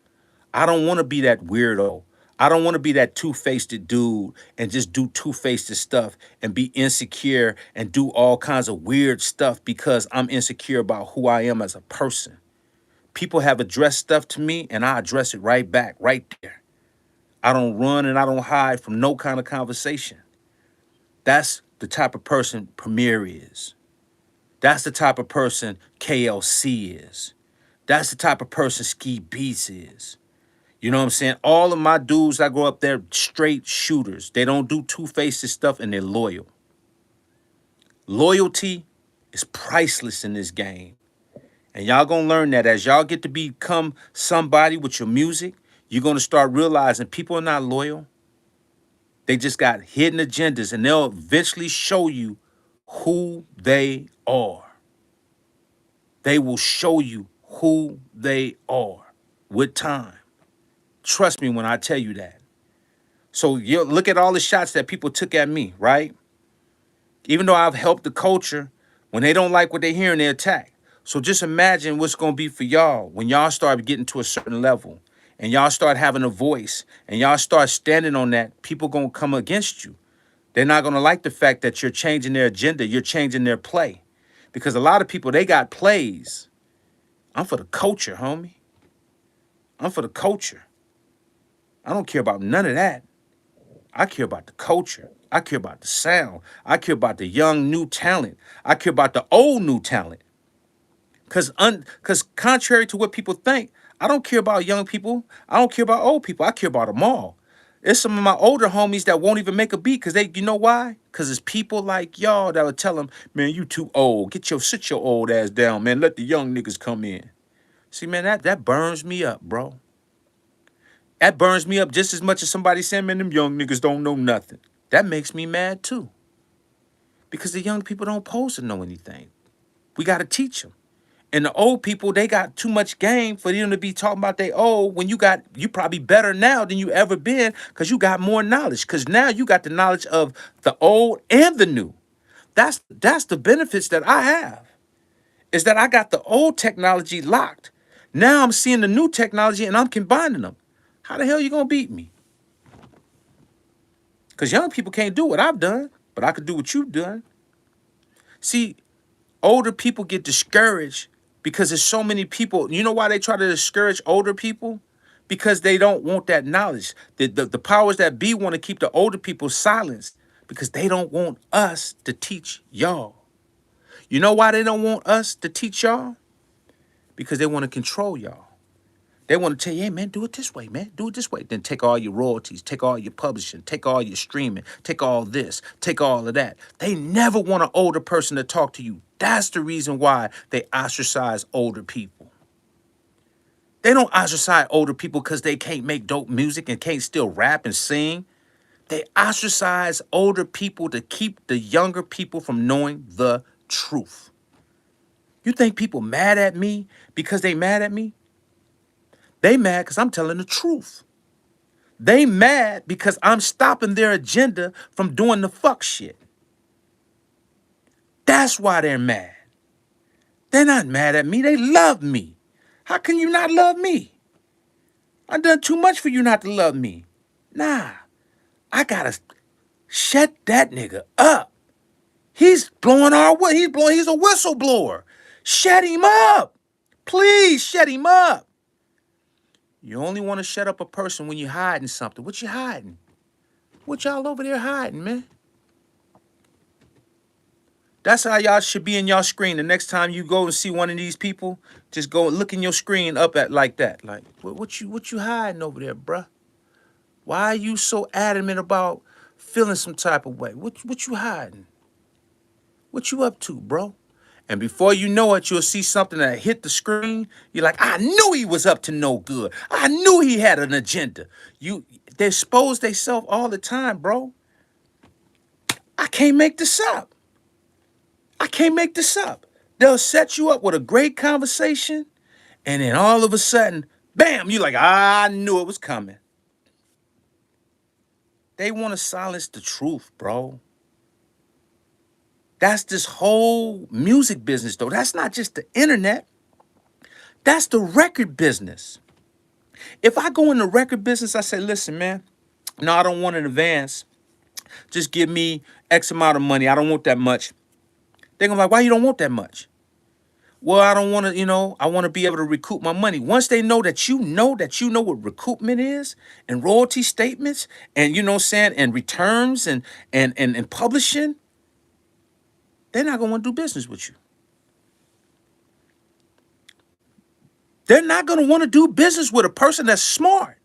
I don't want to be that weirdo. I don't want to be that two-faced dude and just do two-faced stuff and be insecure and do all kinds of weird stuff because I'm insecure about who I am as a person. People have addressed stuff to me and I address it right back, right there. I don't run and I don't hide from no kind of conversation. That's the type of person Premier is. That's the type of person KLC is. That's the type of person Ski Beats is. You know what I'm saying? All of my dudes that grow up, they're straight shooters. They don't do two-faced stuff, and they're loyal. Loyalty is priceless in this game. And y'all gonna learn that as y'all get to become somebody with your music, you're gonna start realizing people are not loyal. They just got hidden agendas, and they'll eventually show you who they are. They will show you who they are with time. Trust me when I tell you that. So you look at all the shots that people took at me, right? Even though I've helped the culture, when they don't like what they hear, they attack. So just imagine what's going to be for y'all when y'all start getting to a certain level and y'all start having a voice and y'all start standing on that. People going to come against you. They're not going to like the fact that you're changing their agenda. You're changing their play. Because a lot of people, they got plays. I'm for the culture, homie. I'm for the culture. I don't care about none of that. I care about the culture. I care about the sound. I care about the young new talent. I care about the old new talent. Cause contrary to what people think, I don't care about young people. I don't care about old people. I care about them all. There's some of my older homies that won't even make a beat because you know why? Because it's people like y'all that would tell them, man, you too old. Sit your old ass down, man. Let the young niggas come in. See, man, that burns me up, bro. That burns me up just as much as somebody saying, man, them young niggas don't know nothing. That makes me mad too. Because the young people don't pose to know anything. We got to teach them. And the old people, they got too much game for them to be talking about they old when you probably better now than you ever been because you got more knowledge. Because now you got the knowledge of the old and the new. That's the benefits that I have. Is that I got the old technology locked. Now I'm seeing the new technology and I'm combining them. How the hell you gonna beat me? Because young people can't do what I've done, but I could do what you've done. See, older people get discouraged because there's so many people. You know why they try to discourage older people? Because they don't want that knowledge. The powers that be want to keep the older people silenced because they don't want us to teach y'all. You know why they don't want us to teach y'all? Because they want to control y'all. They want to tell you, hey, man, do it this way, man. Do it this way. Then take all your royalties, take all your publishing, take all your streaming, take all this, take all of that. They never want an older person to talk to you. That's the reason why they ostracize older people. They don't ostracize older people because they can't make dope music and can't still rap and sing. They ostracize older people to keep the younger people from knowing the truth. You think people mad at me because they mad at me? They mad because I'm telling the truth. They mad because I'm stopping their agenda from doing the fuck shit. That's why they're mad. They're not mad at me. They love me. How can you not love me? I've done too much for you not to love me. Nah, I gotta shut that nigga up. He's blowing our whistle. He's a whistleblower. Shut him up. Please shut him up. You only want to shut up a person when you're hiding something. What you hiding? What y'all over there hiding, man? That's how y'all should be in y'all screen. The next time you go and see one of these people, just go look in your screen up at like that. Like, what you hiding over there, bruh? Why are you so adamant about feeling some type of way? What you hiding? What you up to, bro? And before you know it, you'll see something that hit the screen. You're like, I knew he was up to no good. I knew he had an agenda. They expose themselves all the time, bro. I can't make this up. I can't make this up. They'll set you up with a great conversation, and then all of a sudden, bam, you're like, I knew it was coming. They want to silence the truth, bro. That's this whole music business, though. That's not just the internet. That's the record business. If I go in the record business, I say, listen, man, no, I don't want an advance. Just give me X amount of money. I don't want that much. They're going to be like, why you don't want that much? Well, I don't want to, I want to be able to recoup my money. Once they know that you know what recoupment is and royalty statements and, you know what I'm saying, and returns and publishing, they're not going to want to do business with you. They're not going to want to do business with a person that's smart.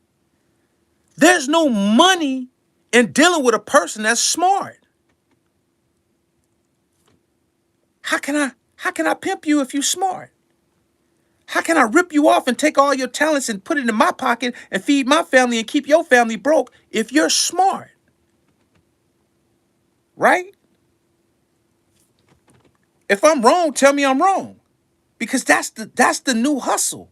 There's no money in dealing with a person that's smart. How can I pimp you if you're smart? How can I rip you off and take all your talents and put it in my pocket and feed my family and keep your family broke if you're smart? Right? If I'm wrong, tell me I'm wrong. Because that's the new hustle.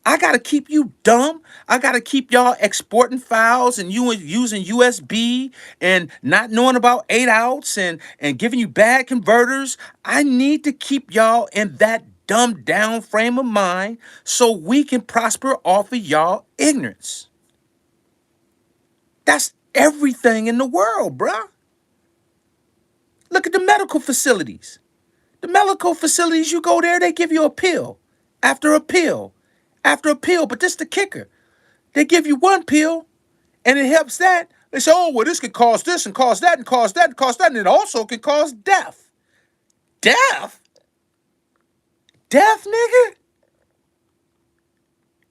I gotta keep you dumb. I gotta keep y'all exporting files and you using USB and not knowing about 8 outs and giving you bad converters. I need to keep y'all in that dumbed down frame of mind so we can prosper off of y'all ignorance. That's everything in the world, bruh. Look at the medical facilities. The medical facilities, you go there, they give you a pill after a pill after a pill. But this the kicker. They give you one pill and it helps that. They say, oh, well, this could cause this and cause that and cause that and cause that. And it also can cause death. Death? Death, nigga?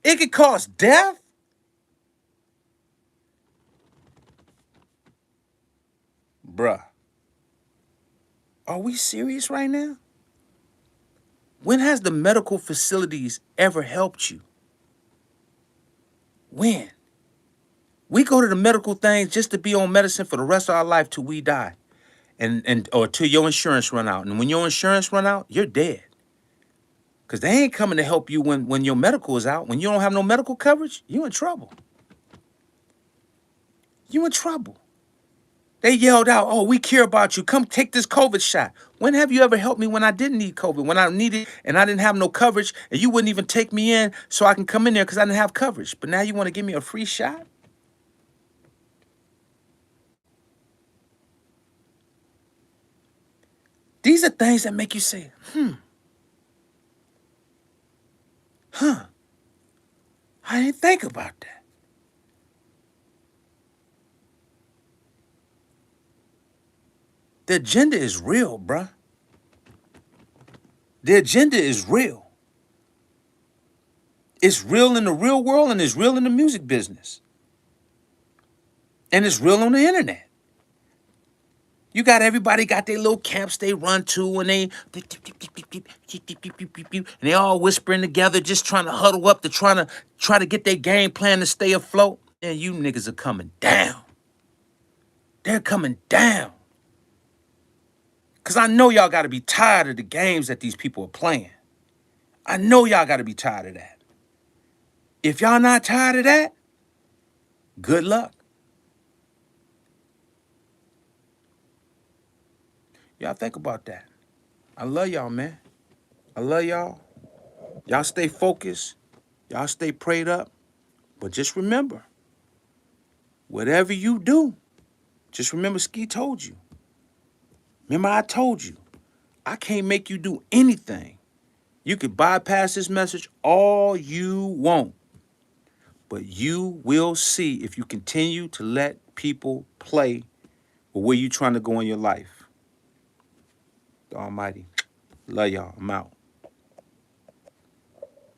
It could cause death? Bruh. Are we serious right now? When has the medical facilities ever helped you? When? We go to the medical things just to be on medicine for the rest of our life till we die. And or till your insurance run out. And when your insurance run out, you're dead. Because they ain't coming to help you when your medical is out. When you don't have no medical coverage, you in trouble. You in trouble. They yelled out, oh, we care about you. Come take this COVID shot. When have you ever helped me when I didn't need COVID? When I needed and I didn't have no coverage and you wouldn't even take me in so I can come in there because I didn't have coverage. But now you want to give me a free shot? These are things that make you say, I didn't think about that. The agenda is real, bruh. The agenda is real. It's real in the real world and it's real in the music business. And it's real on the internet. You got everybody got their little camps they run to and they all whispering together, just trying to huddle up to try to get their game plan to stay afloat. And you niggas are coming down. They're coming down. Cause I know y'all gotta be tired of the games that these people are playing. I know y'all gotta be tired of that. If y'all not tired of that, good luck. Y'all think about that. I love y'all, man. I love y'all. Y'all stay focused. Y'all stay prayed up. But just remember, whatever you do, just remember Ski told you. Remember I told you, I can't make you do anything. You could bypass this message all you want. But you will see if you continue to let people play with where you trying to go in your life. The Almighty. Love y'all. I'm out.